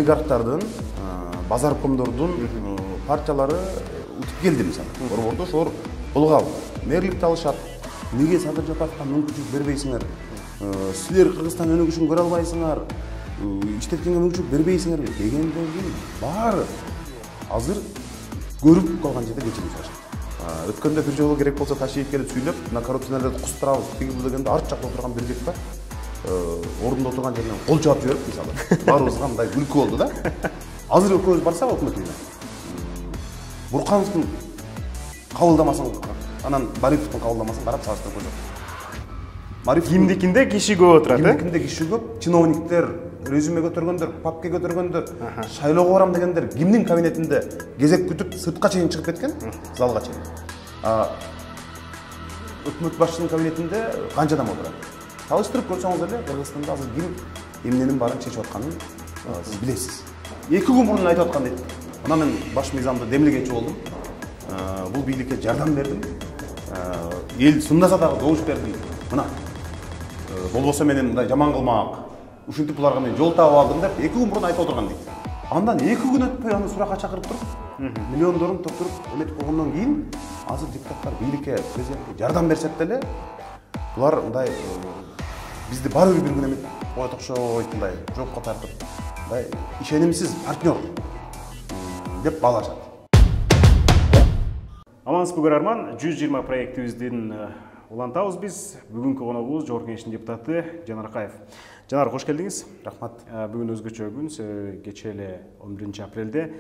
олигархтардын, базаркомдордун партиялары утуп келди мисалы. Борбордо ошолор колго алды. Мэрликти алышат. Неге Садыр Жапаровго мүмкүнчүлүк бербейсиңер? Силер Кыргызстан өнүгүшүн көрө албайсыңар. Иштеткенге мүмкүнчүлүк бербейсиңер дегенден кийин баары азыр көрүп калган жерде кечирим сурашат. Өткөндө бир жолу керек болсо Ташиев келип сүйлөп, мына коррупционерлерди кустурабыз дегенде арт жакта отурган бир жигит бар. Ордунда отурган жеринен кол чаап жиберип, мисалы, баарыбызга мындай күлкү болду да. Азыр экөөбүз барсак өкмөт үйүнө. Буркановдун кабылдамасаң, анан Мариповдун кабылдамасаң барып салыштырып көрсөт. Кимдикинде киши көп отурат, Кимдикинде киши көп, чиновниктер, резюме көтөргөндөр, папка көтөргөндөр, шайлоого барам дегендер кимдин кабинетинде кезек күтүп сыртка чейин чыгып кеткен, залга чейин. Өкмөт башчынын кабинетинде канча адам отурат? Салыштырып көрсөңүз эле, Кыргызстанда азыр ким эмненин баарын чечип атканын сиз билесиз. 2 күн мурун айтып аткан дейт. Мына мен баш мыйзамда демилгечи болдум. Бул бийликке жардам бердим. Эл сындаса дагы добуш бердим. Мына болбосо менен мындай жаман кылмак. Ушинтип буларга мен жол таап алдым деп 2 күн мурун айтып отурган дейт. Андан 2 күн өтпөй аны суракка чакырып туруп, миллиондорун топтуруп эметип койгондон кийин азыр депутаттар бийликке, президентке жардам берсек деле, булар мындай бизди баары бир күн эметип коет окшойт, мындай жоопко тартып, мындай ишенимсиз партнер деп баалашат. Амансызбы көрөрман, 120 проектибиздин улантабыз биз. Бүгүнкү коногубуз Жогорку Кеңештин депутаты Жанар Акаев. Жанар, кош келдиңиз. Рахмат. Бүгүн өзгөчө күн, кечээ эле 11 апрелде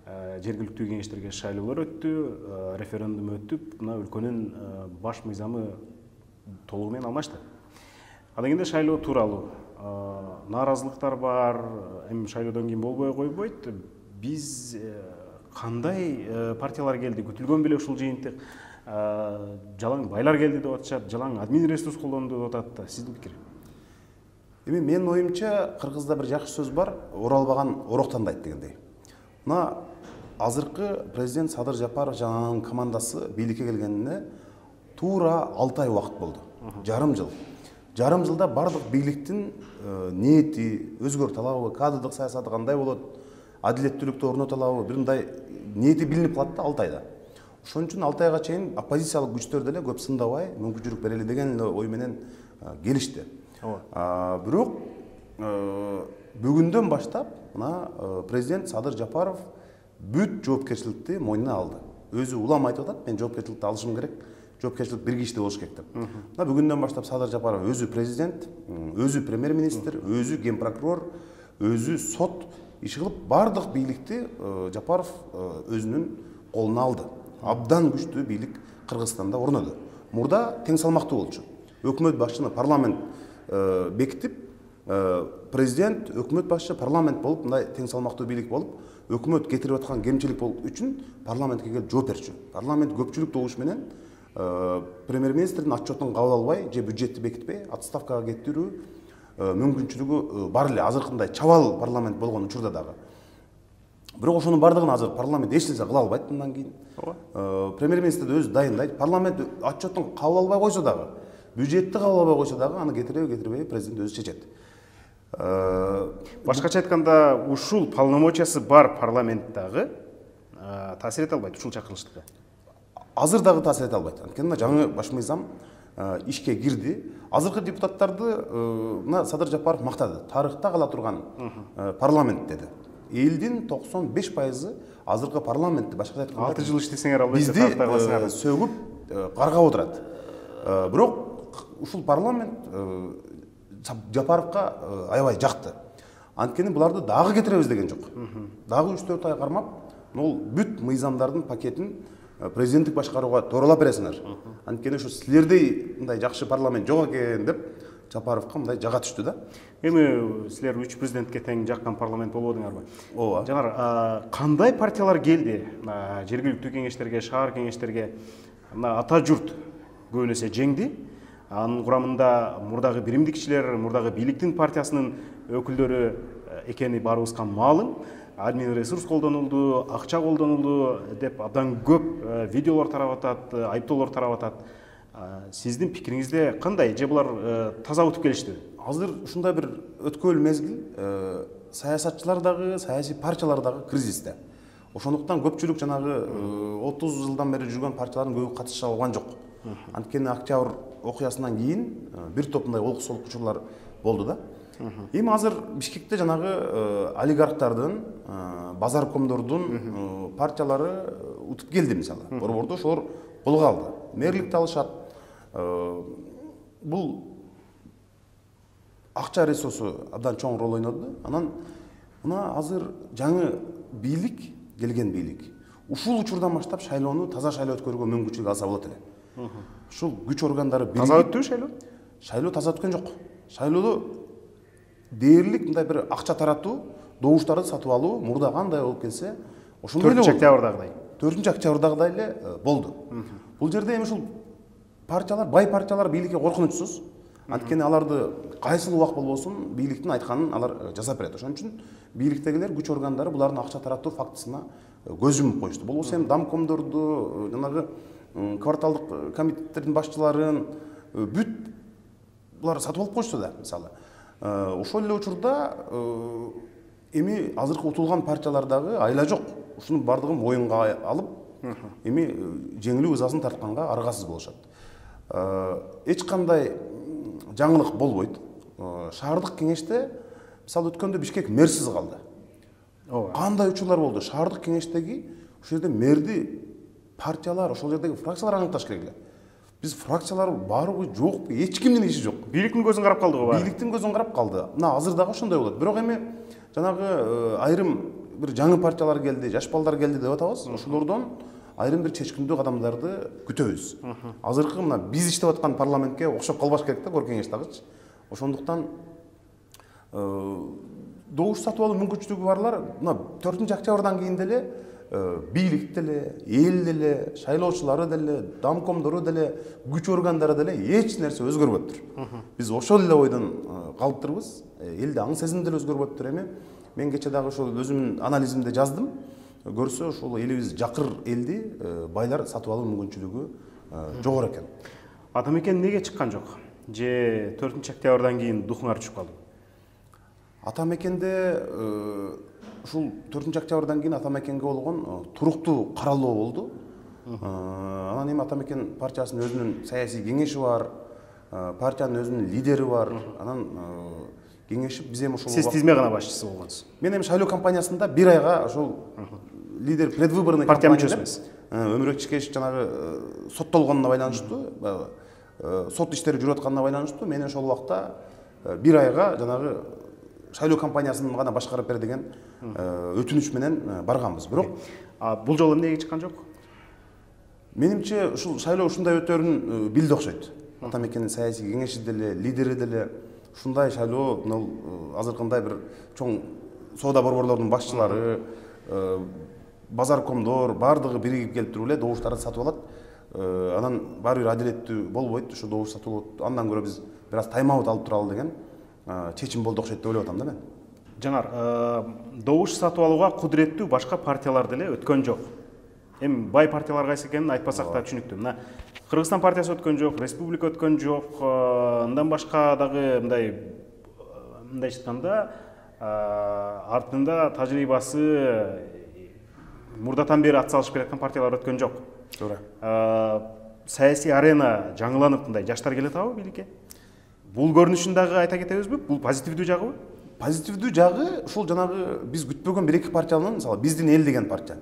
жергиликтүү кеңештерге шайлоолор өттү, референдум өтүп, мына өлкөнүн баш мыйзамы толугу менен алмашты. Андан кийин шайлоо тууралуу нааразылыктар бар, эми шайлоодон кийин болбой койбойт. Биз кандай партиялар келди, күтүлгөн беле ушул жыйынтык, жалаң байлар келди деп атышат, жалаң админ ресурс колдонду деп атат. Сиздин пикир? Эми менин оюмча, кыргызда бир жакшы сөз бар, оралбаган ороктандайт дегендей. Мына азыркы президент Садыр Жапаров жана анын командасы бийликке келгенине туура 6 ай убакыт болду. Жарым жыл. Жарым жылда бардык бийликтин ниети, өзгөрүп талабы, кадрдык саясаты кандай болот, адилеттүүлүктү орното алабы, бир мындай ниети билинип калат да 6 айда. Ошон үчүн 6 айга чейин оппозициялык күчтөр деле көп сындабай, мүмкүнчүлүк берели деген ой менен келишти. Бирок бүгүндөн баштап мына президент Садыр Жапаров бүт жоопкерчиликти мойнуна алды. Өзү улам айтып атат, мен жоопкерчиликти алышым керек, жоопкерчилик бир кишиде болуш керек деп. Мына бүгүндөн баштап Садыр Жапаров өзү президент, өзү премьер-министр, өзү ген прокурор, өзү сот иш кылып бардык бийликти Жапаров өзүнүн колуна алды. Абдан күчтүү бийлик Кыргызстанда орноду. Мурда тең салмактуу болчу. Өкмөт башчыны парламент бекитип, президент, өкмөт башчы, парламент болуп, мындай тең салмактуу бийлик болуп, өкмөт кетирип аткан кемчилик үчүн парламентке келип жооп берчү. Парламент көпчүлүк добуш менен премьер-министрдин отчетун кабыл албай, же бюджетти бекитпей, отставкага кетирүү мүмкүнчүлүгү бар эле. Азыркындай чабал парламент болгон учурда дагы. Бирок ошонун бардыгын азыр парламент эч нерсе кыла албайт мындан кийин. Премьер-министр өзү дайындайт. Парламент отчетун кабыл албай койсо дагы, бюджетти кабыл албай койсо дагы, аны кетирбей президент өзү чечет. Башкача айтканда, ушул полномочиясы бар парламенттагы таасир эте албайт ушул чакырылыштыкка. Азыр дагы таасир эте албайт. Анткени жаңы баш мыйзам ишке кирди. Азыркы депутаттарды мына Садыр Жапаров мактады. Тарыхта кала турган парламент деди. Элдин 95% азыркы парламентти башкача айтканда 6 жыл иштесеңер албайсыңар, тарыхта каласыңар. Сөгүп каргап отурат. Бирок ушул парламент Жапаровка аябай жакты. Анткени буларды дагы кетиребиз деген жок. Дагы 3-4 ай кармап, ол бүт мыйзамдардын пакетин президенттик башкарууга тооролоп бересиңер. Анткени ушу силердей мындай жакшы парламент жок экен деп Жапаровка мындай жага түштү да. Эми силер 3 президентке тең жаккан парламент болбодуңарбы? Ооба. Жанар, кандай партиялар келди жергиликтүү кеңештерге, шаар кеңештерге? Мына ата журт көбүн эсе жеңди. Анын курамында мурдагы биримдикчилер, мурдагы бийликтин партиясынын өкүлдөрү экени баарыбызга маалым. Админ ресурс колдонулду, акча колдонулду деп абдан көп видеолор тарап атат, айыптоолор тарап атат. Сиздин пикириңизде кандай? Же булар таза өтүп келишти? Азыр ушундай бир өткөл мезгил, саясатчылар дагы, саясий партиялар дагы кризисте. Ошондуктан көпчүлүк жанагы 30 жылдан бери жүргөн партиялардын көбү катыша алган жок. Анткени Октябрь окуясынан кийин бир топ мындай олкусоолук учурлар болду да. Эми азыр Бишкекте жанагы олигархтардын, базаркомдордун партиялары утуп келди мисалы. Борбордо ошолор колго алды. Мэрликти алышат. Бул акча ресурсу абдан чоң роль ойноду. Анан мына азыр жаңы бийлик, келген бийлик ушул учурдан баштап шайлоону таза шайлоо өткөрүүгө мүмкүнчүлүк алса болот эле. Ушул күч органдары таза өттүбү шайлоо? Шайлоо таза өткөн жок. Шайлоодо дээрлик мындай бир акча таратуу, добуштарды сатып алуу мурда кандай болуп келсе, ошондой эле 4-октябрдагыдай. 4-октябрдагыдай эле болду. Бул жерде эми ушул партиялар, бай партиялар бийликке коркунучсуз. Анткени аларды кайсыл убак болбосун бийликтин айтканын алар жасап берет. Ошон үчүн бийликтегилер, күч органдары булардын акча таратуу фактысына көз жумуп коюшту. Болбосо эми домкомдорду, жанагы кварталдык комитеттердин башчыларын бүт булар сатып алып коюшту да, мисалы. Ошол эле учурда эми азыркы утулган партиялардагы айла жок. Ушунун бардыгын моюнга алып, эми жеңилүү ызасын тартканга аргасыз болушат. Эч кандай жаңылык болбойт. Шаардык кеңеште мисалы өткөндө Бишкек мэрсиз калды. Кандай учурлар болду? Шаардык кеңештеги ошол жерде мэрди партиялар, ошол жердеги фракциялар аныкташ керек эле. Биз фракциялар баары жок, эч кимдин иши жок. Бийликтин көзүн карап калды го баары. Бийликтин көзүн карап калды. Мына азыр дагы ошондой болот. Бирок эми жанагы айрым бир жаңы партиялар келди, жаш балдар келди деп атабыз. Ошолордон айрым бир чечкиндүү кадамдарды күтөбүз. Азыркы мына биз иштеп аткан парламентке окшоп калбаш керек да, кор кеңеш дагычы. Ошондуктан добуш сатып алуу мүмкүнчүлүгү барлар мына 4-октябрдан кийин деле бийлик деле, эл деле, шайлоочулары деле, домкомдору деле, күч органдары деле эч нерсе өзгөрбөптүр. Биз ошол эле ойдон калыптырбыз. Элде аң сезим деле өзгөрбөптүр эми. Мен кече дагы ошол өзүмдүн анализимде жаздым. Көрсө ошол элибиз жакыр элди байлар сатып алуу мүмкүнчүлүгү жогору экен. Атамекен неге чыккан жок? Же 4-октябрдан кийин духуңар түшүп калды? Атамекенде ушул 4-октябрдан кийин Атамекенге болгон туруктуу каралоо болду. Анан эми Атамекен партиясынын өзүнүн саясий кеңеши бар, партиянын өзүнүн лидери бар. Анан кеңешип биз эми ошол сиз тизме гана башчысы болгонсуз. Мен эми шайлоо кампаниясында 1 айга ошол лидер предвыборный партия кампания мүчөсү. Өмүрөк Чикешев жанагы соттолгонуна байланыштуу, сот иштери жүрүп атканына байланыштуу мен ошол убакта 1 айга жанагы шайлоо кампаниясын гана башкарып бер деген өтүнүч менен барганбыз. Бирок бул жолу эмнеге чыккан жок? Менимче ушул шайлоо ушундай өтөрүн билди окшойт. Атамекендин саясий кеңеши деле, лидери деле ушундай шайлоо азыркындай бир чоң соода борборлордун башчылары, базаркомдор бардыгы биригип келип туруп эле добуштарды сатып алат. Анан баары бир адилеттүү болбойт, ушу добуш сатып алып андан көрө биз бир аз тайм-аут алып туралы деген чечим болду окшойт деп ойлоп атам да мен. Жаңар, добуш сатып алууга кудуреттүү башка партиялар деле өткөн жок. Эми бай партиялар кайсы экенин айтпасак да түшүнүктүү. Мына Кыргызстан партиясы өткөн жок, Республика өткөн жок, андан башка дагы мындай айтканда артында тажрыйбасы мурдатан бери ат салышып келаткан партиялар өткөн жок. Туура. Саясий арена жаңыланып мындай жаштар келе атабы бийликке? Бул көрүнүшүн дагы айта кетебизби? Бул позитивдүү жагыбы? Позитивдүү жагы ушул жанагы биз күтпөгөн 1-2 партиянын, мисалы биздин эл деген партия.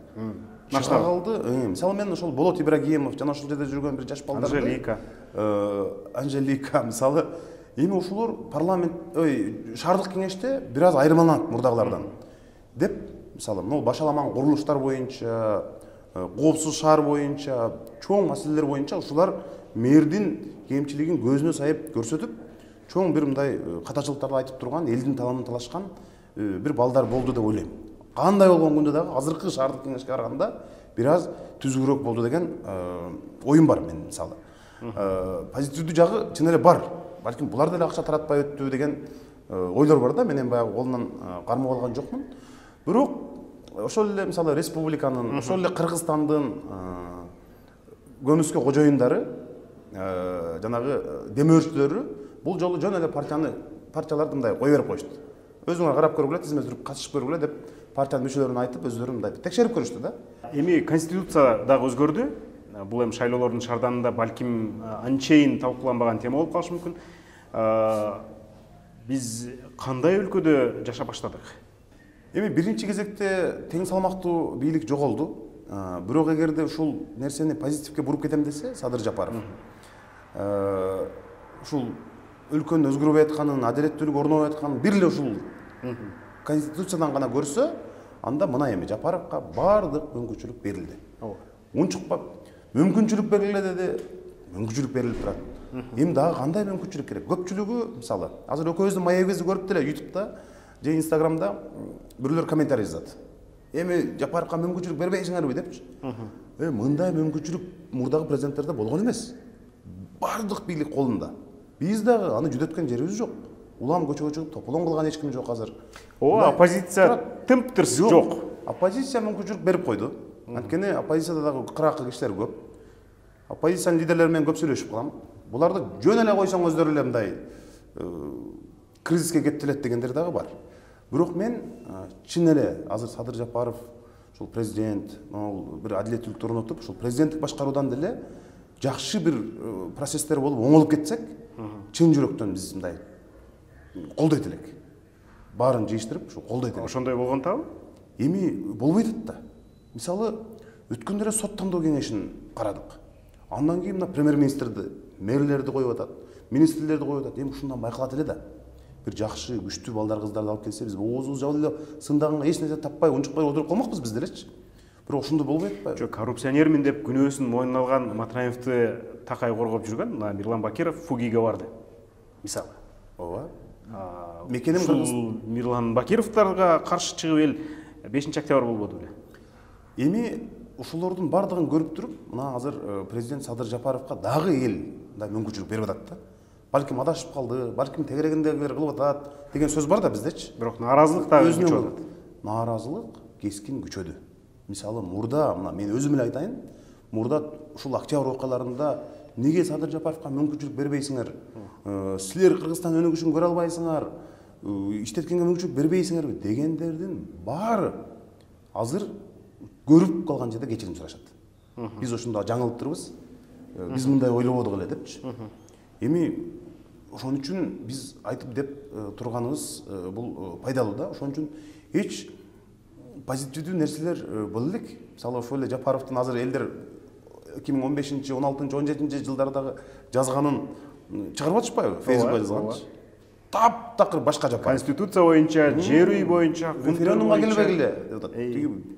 Чыга калды. Мисалы мен ошол Болот Ибрагимов жана ошол жерде жүргөн бир жаш балдар. Анжелика мисалы эми ошолор парламент, шаардык кеңеште бир аз айырмаланат мурдагылардан. Деп, мисалы, могу башаламан курулуштар боюнча, коопсуз шаар боюнча, чоң маселелер боюнча ушулар мэрдин кемчилигин көзүнө сайып көрсөтүп, чоң бир мындай катачылыктарды айтып турган, элдин таламын талашкан бир балдар болду деп ойлойм. Кандай болгон күндө дагы азыркы шаардык кеңешке караганда бир аз түзүүрөөк болду деген оюм бар менин мисалы. Позитивдүү жагы чын эле бар. Балким булар деле акча таратпай өттү деген ойлор бар да, мен эми баягы колунан кармап алган жокмун. Бирок ошол эле мисалы республиканын, ошол эле Кыргызстандын көмүскө кожоюндары, жанагы демөөрчүлөрү бул жолу жөн эле партияларды мындай кое берип коюшту. өзүңөр карап көргүлө, тизме туруп катышып көргүлө деп партиянын мүчөлөрүнө айтып, өздөрү мындай текшерип көрүштү да. Эми конституция дагы өзгөрдү. Бул эми шайлоолордун шарданында балким анчейин талкууланбаган тема болуп калышы мүмкүн. Биз кандай өлкөдө жашап баштадык? Эми биринчи кезекте тең салмактуу бийлик жоголду. Бирок эгерде ушул нерсени позитивге буруп кетем десе, Садыр Жапаров ушул өлкөнүн өзгөрбөй атканын, адилеттүүлүк орнобой атканын бир эле ушул конституциядан гана көрсө, анда мына эми Жапаровго баардык мүмкүнчүлүк берилди. Унчукпап, мүмкүнчүлүк бериле деди, мүмкүнчүлүк берилип турат. Эми дагы кандай мүмкүнчүлүк керек? Көпчүлүгү, мисалы, азыр экөөбүздүн маегибизди көрүп деле YouTube'да же Instagram'да бирөөлөр комментарий жазат. Эми Жапаровго мүмкүнчүлүк бербейсиңерби депчи. Мындай мүмкүнчүлүк мурдагы президенттерде болгон эмес. Бардык бийлик колунда. Биз дагы аны жүдөткөн жерибиз жок. Улам көчөгө чыгып тополоң кылган эч ким жок азыр. Оппозиция тымп-тырс жок. Оппозиция мүмкүнчүлүк берип койду. Анткени оппозицияда дагы кыракы кишилер көп. Оппозициянын лидерлери менен көп сүйлөшүп калам. Буларды жөн эле койсоң өздөрү эле мындай кризиске кептелет дегендер дагы бар. Бирок мен чын эле азыр Садыр Жапаров, ушул президент, бир адилеттүүлүктү орнотуп, ушул президенттик башкаруудан деле жакшы бир процесстер болуп оңолуп кетсек, чын жүрөктөн биз мындай колдойт элек. Баарын жыйыштырып, ушул колдойт элек. Ошондой болгонтабы? Эми болбой атат да. Мисалы, өткөндө эле сот тандоо кеңешин карадык. Андан кийин мына премьер-министрди, мэрлерди коюп атат, министрлерди коюп атат. Эми ушундан байкалат эле да. Бир жакшы, күчтүү балдар, кыздарды алып келсе, биз оозубуз жабылып эле сындаганга эч нерсе таппай, унчукпай отуруп калмакпыз биз делечи. Бирок ошондой болбой атпайбы? Жок, коррупционермин деп күнөөсүн мойнуна алган Матраевди такай коргоп жүргөн Мирлан Бакиров Фугиге барды. Мисалы. Ооба. Мекеним Мирлан Бакировдорго каршы чыгып эл 5-октябрь болбоду беле? Эми ушулордун бардыгын көрүп туруп, мына азыр президент Садыр Жапаровго дагы эл мындай мүмкүнчүлүк берип атат да. Балким адашып калды, балким тегерегиндегилер кылып атат деген сөз бар да биздечи. Бирок нааразылык дагы күчөп атат. Нааразылык кескин күчөдү. Мисалы, мурда, мына мен өзүм эле айтайын, мурда ушул октябрь окуяларында неге Садыр Жапаровго мүмкүнчүлүк бербейсиңер? Силер Кыргызстан өнүгүшүн көрө албайсыңар, иштеткенге мүмкүнчүлүк бербейсиңерби дегендердин баары азыр көрүп калган жерде кечирим сурашат. Биз ошондо жаңылыптырбыз. Биз мындай ойлободук эле депчи. Эми ошон үчүн биз айтып деп турганыбыз бул пайдалуу да. Ошон үчүн эч позитивдүү нерселер боло элек. Мисалы, ошол эле Жапаровдун азыр элдер 2015, 16, 17 жылдардагы жазганын чыгарып атышпайбы? Фейсбукка жазганчы. Таптакыр башка Жапаров. Конституция боюнча, жер үй боюнча, референдумга келбегиле деп атат.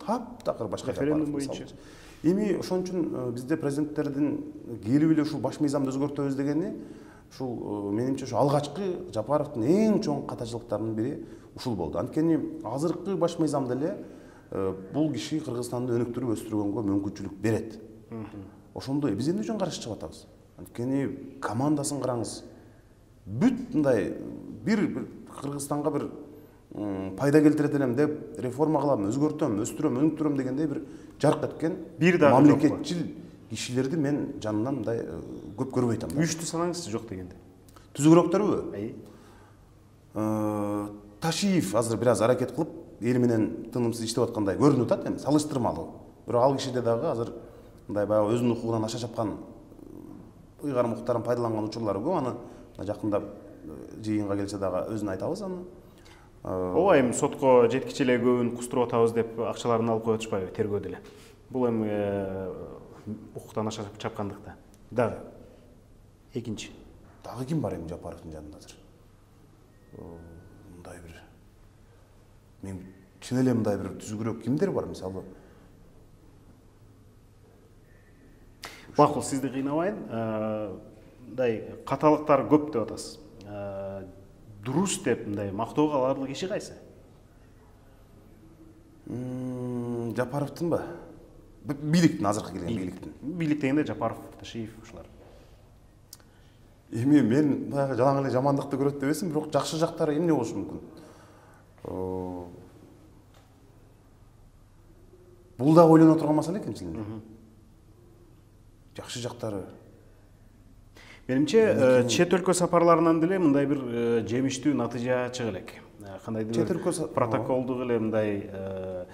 Таптакыр башка референдум боюнча. Эми ошон үчүн бизде президенттердин келип эле ушул баш мыйзамды өзгөртөбүз дегени ушул менимче ушу алгачкы Жапаровдун эң чоң катачылыктарынын бири ушул болду. Анткени азыркы баш мыйзам деле бул киши Кыргызстанды өнүктүрүп өстүргөнгө мүмкүнчүлүк берет. Ошондой биз эмне үчүн каршы чыгып атабыз? Анткени командасын караңыз. Бүт мындай бир Кыргызстанга бир пайда келтирет элем деп реформа кылам, өзгөртөм, өстүрөм, өнүктүрөм дегендей бир жарк эткен мамлекетчил кишилерди мен жанынан мындай көп көрбөй атам. Үчтү санаңыз жок дегенде. Түзүгүрөктөрбү? Ташиев азыр бир аз аракет кылып, эл менен тынымсыз иштеп аткандай көрүнүп атат, эми салыштырмалуу. Бирок ал кишиде дагы азыр мындай баягы өзүнүн укугунан аша чапкан ыйгарым укуктарын пайдаланган учурлары көп. Аны жакында жыйынга келсе дагы өзүн айтабыз аны. Ооба, эми сотко жеткиче эле көбүн кустуруп атабыз деп акчаларын алып коюп атышпайбы тергөөдө эле. Бул эми укуктан аша чапкандыкта. Дагы экинчи. Дагы ким бар эми Жапаровдун жанында азыр? Мындай бир мен чын эле мындай бир түзүгүрөк кимдер бар мисалы? Макул, сизди кыйнабайын. Мындай каталыктар көп деп атасыз. Дурус деп мындай мактоого аларлык иши кайсы? Жапаровдун ба? Бийликтин, азыркы келген бийликтин. Бийлик дегенде Жапаров, Ташиев ушулар. Эми мен баягы жалаң эле жамандыкты көрөт деп эсим, бирок жакшы жактары эмне болушу мүмкүн? Бул дагы ойлоно турган маселе экен чынында. Жакшы жактары. Менимче чет өлкө сапарларынан деле мындай бир жемиштүү натыйжа чыга элек. кандайдыр бир протоколдук эле мындай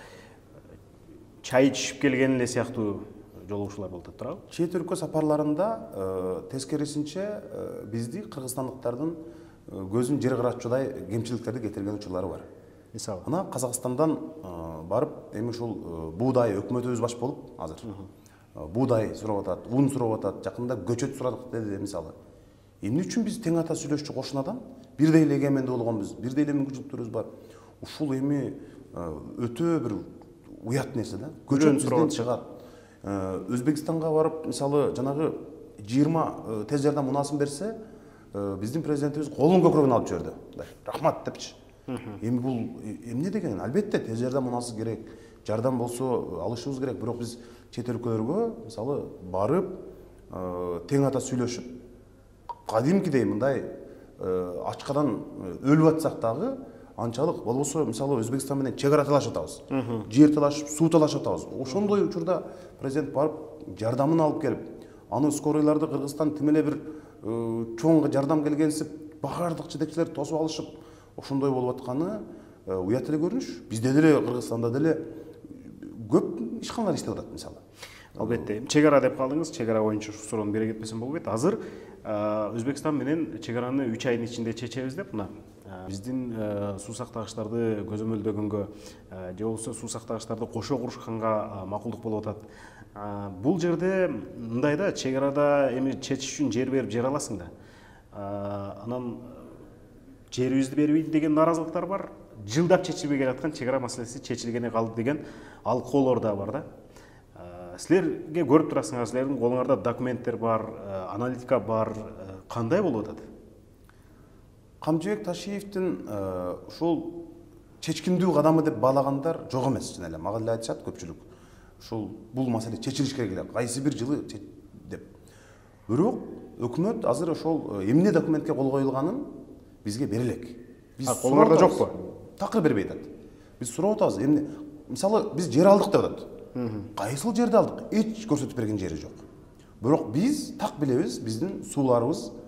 чай ичип келген эле сыяктуу жолугушуулар болуп атат туурабы? Чет өлкө сапарларында тескерисинче бизди кыргызстандыктардын көзүн жер каратчудай кемчиликтерди кетирген учурлары бар. Мисалы. Ана Казакстандан барып, эми ушул буудай өкмөтүбүз баш болуп азыр. Буудай сурап атат, ун сурап атат, жакында көчөт сурадык деди мисалы. Эмне үчүн биз тең ата сүйлөшчү кошунадан бирдей эле эгемендүү болгонбуз, бирдей эле мүмкүнчүлүктөрүбүз бар. Ушул эми өтө бир уят нерсе да. Көчөт бизден чыгат. Өзбекстанга барып, мисалы, жанагы 20 тез жардам унаасын берсе, биздин президентибиз колун көкүрөгүнө алып жиберди. Рахмат депчи. Эми бул эмне деген? Албетте тез жардам унаасы керек, жардам болсо алышыбыз керек, бирок биз чет өлкөлөргө, мисалы, барып, тең ата сүйлөшүп, кадимкидей мындай ачкадан өлүп атсак дагы, анчалык болбосо, мисалы, Өзбекстан менен чек ара талашып атабыз. Жер талашып, суу талашып атабыз. Ошондой учурда президент барып, жардамын алып келип, аны скоройларды Кыргызстан тим эле бир чоң жардам келгенсип, баардык жетекчилер тосуп алышып, ошондой болуп атканы уят эле көрүнүш. Бизде деле Кыргызстанда деле көп ишканалар иштеп атат мисалы. Албетте. Чек ара деп калдыңыз, чек ара боюнча ушу суроону бере кетпесем болбойт. Азыр Өзбекстан менен чек араны 3 айдын ичинде чечебиз деп мына биздин суу сактагычтарды көзөмөлдөгөнгө же болбосо суу сактагычтарды кошо курушканга макулдук болуп атат. Бул жерде мындай да, чек арада эми чечиш үчүн жер берип жер аласың да. Анан жерибизди бербейт деген наразылыктар бар. Жылдап чечилбей келаткан чек ара маселеси чечилгене калды деген алкоолор да бар да. Силерге көрүп турасыңар, силердин колуңарда документтер бар, аналитика бар. Кандай болуп атат? Камчыбек Ташиевдин ушул чечкиндүү кадамы деп баалагандар жок эмес, жана эле мага деле айтышат көпчүлүк. Ушул бул маселе чечилиш керек эле, кайсы бир жылы деп. Бирок өкмөт азыр ошол эмне документке кол коюлганын бизге бере элек. Биз колуңарда жокпу? Такыр бербей атат. Биз сурап атабыз, эмне? Мисалы, биз жер алдык деп атат. Кайсыл жерди алдык? Эч көрсөтүп берген жери жок. Бирок биз так билебиз, биздин сууларыбызга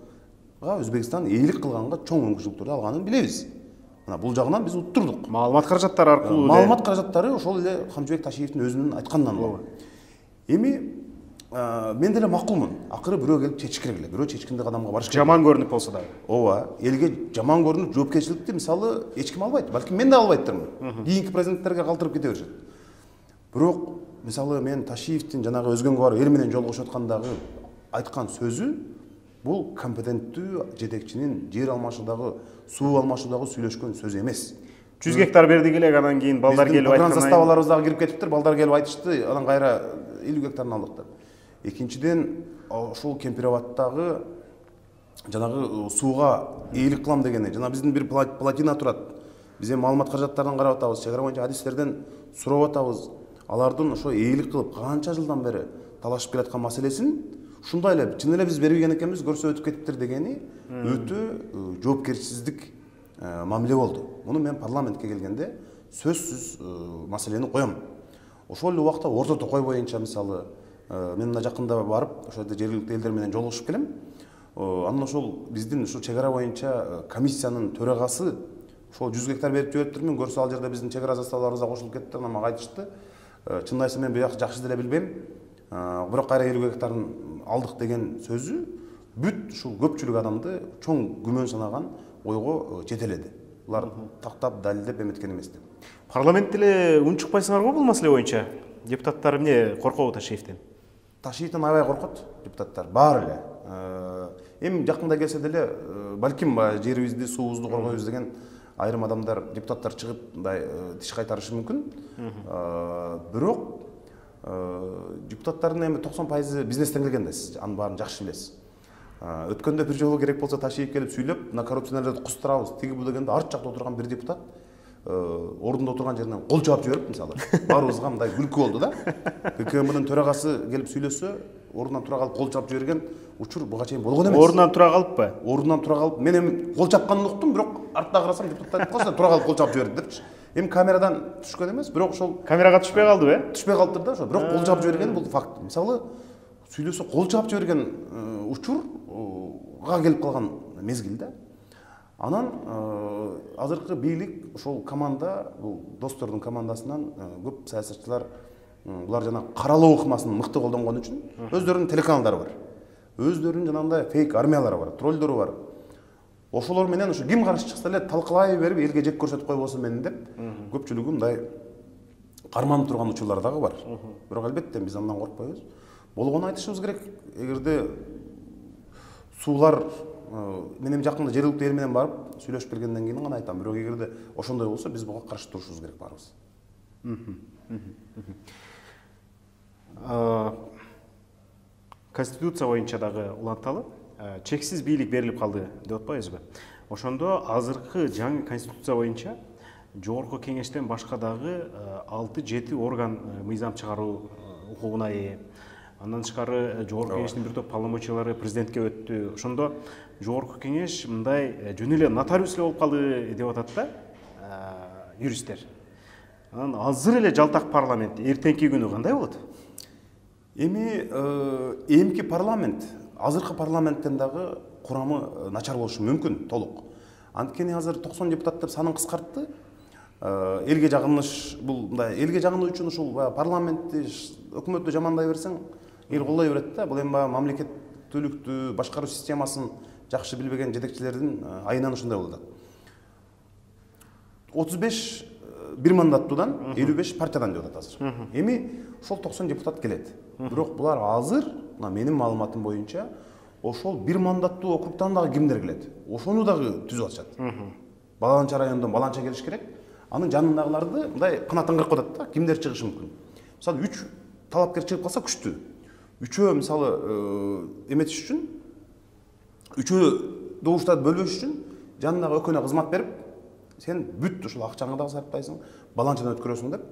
Өзбекстан ээлик кылганга чоң мүмкүнчүлүктөрдү алганын билебиз. Мына бул жагынан биз уттурдук. Маалымат каражаттары аркылуу. Маалымат каражаттары ошол эле Камчыбек Ташиевдин өзүнүн айтканынан болот. Эми мен деле макулмун. Акыры бирөө келип чечиш керек эле. Бирөө чечкиндүү кадамга барыш керек. Жаман көрүнүп болсо дагы. Ооба, элге жаман көрүнүп, жоопкерчиликти мисалы эч ким албайт. Балким мен да албайттырмын. Кийинки президенттерге калтырып кете беришет. Бирок мисалы мен Ташиевдин жанагы өзгөнгө барып эл менен жолугушуп аткандагы айткан сөзү бул компетенттүү жетекчинин жер алмашуудагы, суу алмашуудагы сүйлөшкөн сөзү эмес. 100 гектар бердик эле, анан кийин балдар келип айткан. Биздин заставаларыбыз дагы кирип кетиптир, балдар келип айтышты, анан кайра 50 гектарын алдык деп. Экинчиден, ошол Кемпироваттагы жанагы сууга ээлик кылам дегени, жана биздин бир плотина турат. Биз эми маалымат каражаттарынан карап атабыз, чек ара боюнча адистерден сурап атабыз. Алардын ошо ээлик кылып канча жылдан бери талашып келаткан маселесин ушундай эле чын эле биз бербеген экенбиз, көрсө өтүп кетиптир дегени өтө жоопкерчисиздик мамиле болду. Муну мен парламентке келгенде сөзсүз маселени коем. Ошол эле убакта Орто Токой боюнча мисалы мен мына жакында барып ошол жерде жергиликтүү элдер менен жолугушуп келем. Анан ошол биздин ушул чек ара боюнча комиссиянын төрагасы ошол 100 гектар берип жибериптирмин, көрсө ал жерде биздин чек ара заставаларыбызга кошулуп кетти. Анан мага айтышты. Чын айтсам мен буяк жакшы деле билбейм. Бирок кайра 50 гектарын алдык деген сөзү бүт ушул көпчүлүк адамды чоң күмөн санаган ойго жетеледи. Булар тактап далилдеп эметкен эмес деп. Парламентте эле унчукпайсыңарбы бул маселе боюнча? Депутаттар эмне коркобу Ташиевден? Ташиевден аябай коркот депутаттар, баары эле. Эми жакында келсе деле балким жерибизди, суубузду коргойбуз деген айрым адамдар, депутаттар чыгып мындай тиш кайтарышы мүмкүн. Бирок депутаттардын эми 90% бизнестен келген да, сиз анын баарын жакшы билесиз. Өткөндө бир жолу керек болсо Ташиев келип сүйлөп, мына коррупционерлерди кустурабыз, тиги бул дегенде арт жакта отурган бир депутат ордунда отурган жеринен кол чаап жиберип, мисалы, баарыбызга мындай күлкү болду да. ККМдын төрагасы келип сүйлөсө, ордунан тура калып кол чаап жиберген учур буга чейин болгон эмес. Ордунан тура калыппы? Ордунан тура калып, мен эми кол чапканын уктум, бирок артта карасам депутаттар айтып калса, тура калып кол чаап жиберди депчи. Эми камерадан түшкөн эмес, бирок ошол камерага түшпөй калдыбы? Түшпөй калыптыр да, ошо. Бирок кол чаап жиберген бул факт. Мисалы, сүйлөсө кол чаап жиберген учурга келип калган мезгилде Анан азыркы бийлик ошол команда, бул достордун командасынан көп саясатчылар булар жана каралоо ыкмасын мыкты колдонгон үчүн өздөрүнүн телеканалдары бар. Өздөрүнүн жанагындай фейк армиялары бар, троллдору бар. Ошолор менен ушу ким каршы чыкса эле талкалай берип элге жек көрсөтүп койбосун менен деп көпчүлүгү мындай карманып турган учурлар дагы бар. Бирок албетте биз андан коркпойбуз. Болгону айтышыбыз керек. Эгерде суулар мен эми жакында жергиликтүү эл менен барып сүйлөшүп келгенден кийин гана айтам. Бирок эгерде ошондой болсо биз буга каршы турушубуз керек баарыбыз. Конституция боюнча дагы уланталы чексиз бийлик берилип калды деп атпайбызбы? Ошондо азыркы жаңы конституция боюнча жогорку кеңештен башка дагы 6-7 орган мыйзам чыгаруу укугуна ээ. Андан тышкары жогорку кеңештин бир топ полномочиялары президентке өттү. Ошондо жогорку кеңеш мындай жөн эле нотариус эле болуп калды деп атат да юристтер. Анан азыр эле жалтак парламент эртеңки күнү кандай болот? Эмки парламент азыркы парламенттен дагы курамы начар болушу мүмкүн толук. Анткени азыр 90 депутаттар санын кыскартты. Элге жагыныш бул мындай элге жагынуу үчүн ушул парламентти, өкмөттү жамандай берсең, эл колдой берет да. Бул эми мамлекеттүүлүктү, башкаруу системасын жакшы билбеген жетекчилердин айынан ушундай болуп атат. 35 бир мандаттуудан 55 партиядан деп атат азыр. Эми ошол 90 депутат келет. Бирок булар азыр, менин маалыматым боюнча, ошол бир мандаттуу округтан дагы кимдер келет. Ошону дагы түзүп атышат. Баланча райондон баланча келиш керек. Анын жанындагыларды мындай канатын кырып атат да, кимдер чыгышы мүмкүн. Мисалы 3 талапкер чыгып калса күчтүү. Үчөө мисалы эметиш үчүн, үчөө добуштарды бөлбөш үчүн жанындагы экөөнө кызмат берип, сен бүт ушул акчаңды дагы сарптайсың, баланчадан өткөрөсүң деп.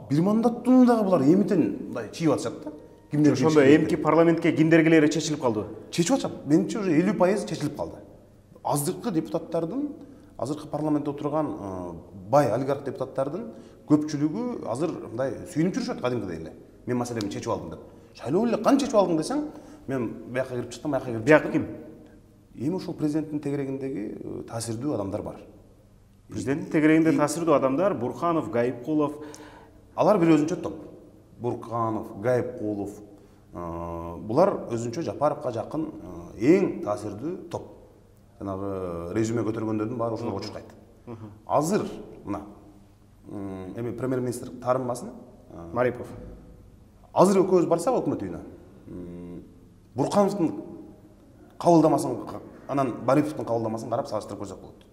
Бир мандаттууну дагы булар эмитен мындай чийип атышат да. Кимдер ошондо эмки парламентке кимдер келери чечилип калды? Чечип атышат. Менимче уже 50% чечилип калды. Азыркы депутаттардын, азыркы парламентте отурган бай олигарх депутаттардын көпчүлүгү азыр мындай сүйүнүп жүрүшөт кадимкидей эле. Мен маселемди чечип алдым деп. Шайлоо эле кантип чечип алдың десең, мен бияка кирип чыктым, бияка кирип чыктым. Бияка ким? Эми ошол президенттин тегерегиндеги таасирдүү адамдар бар. Президенттин тегерегинде таасирдүү адамдар Бурханов, Гайыпкулов. Алар бир өзүнчө топ. Бурканов, Гайыпкулов, булар өзүнчө Жапаровго жакын эң таасирдүү топ. Жанагы резюме көтөргөндөрдүн баары ошолорго чуркайт. Азыр мына эми премьер-министр таарынбасын, Марипов. Азыр экөөбүз барсак өкмөт үйүнө. Буркановдун кабылдамасын, анан Мариповдун кабылдамасын карап салыштырып көрсөк болот.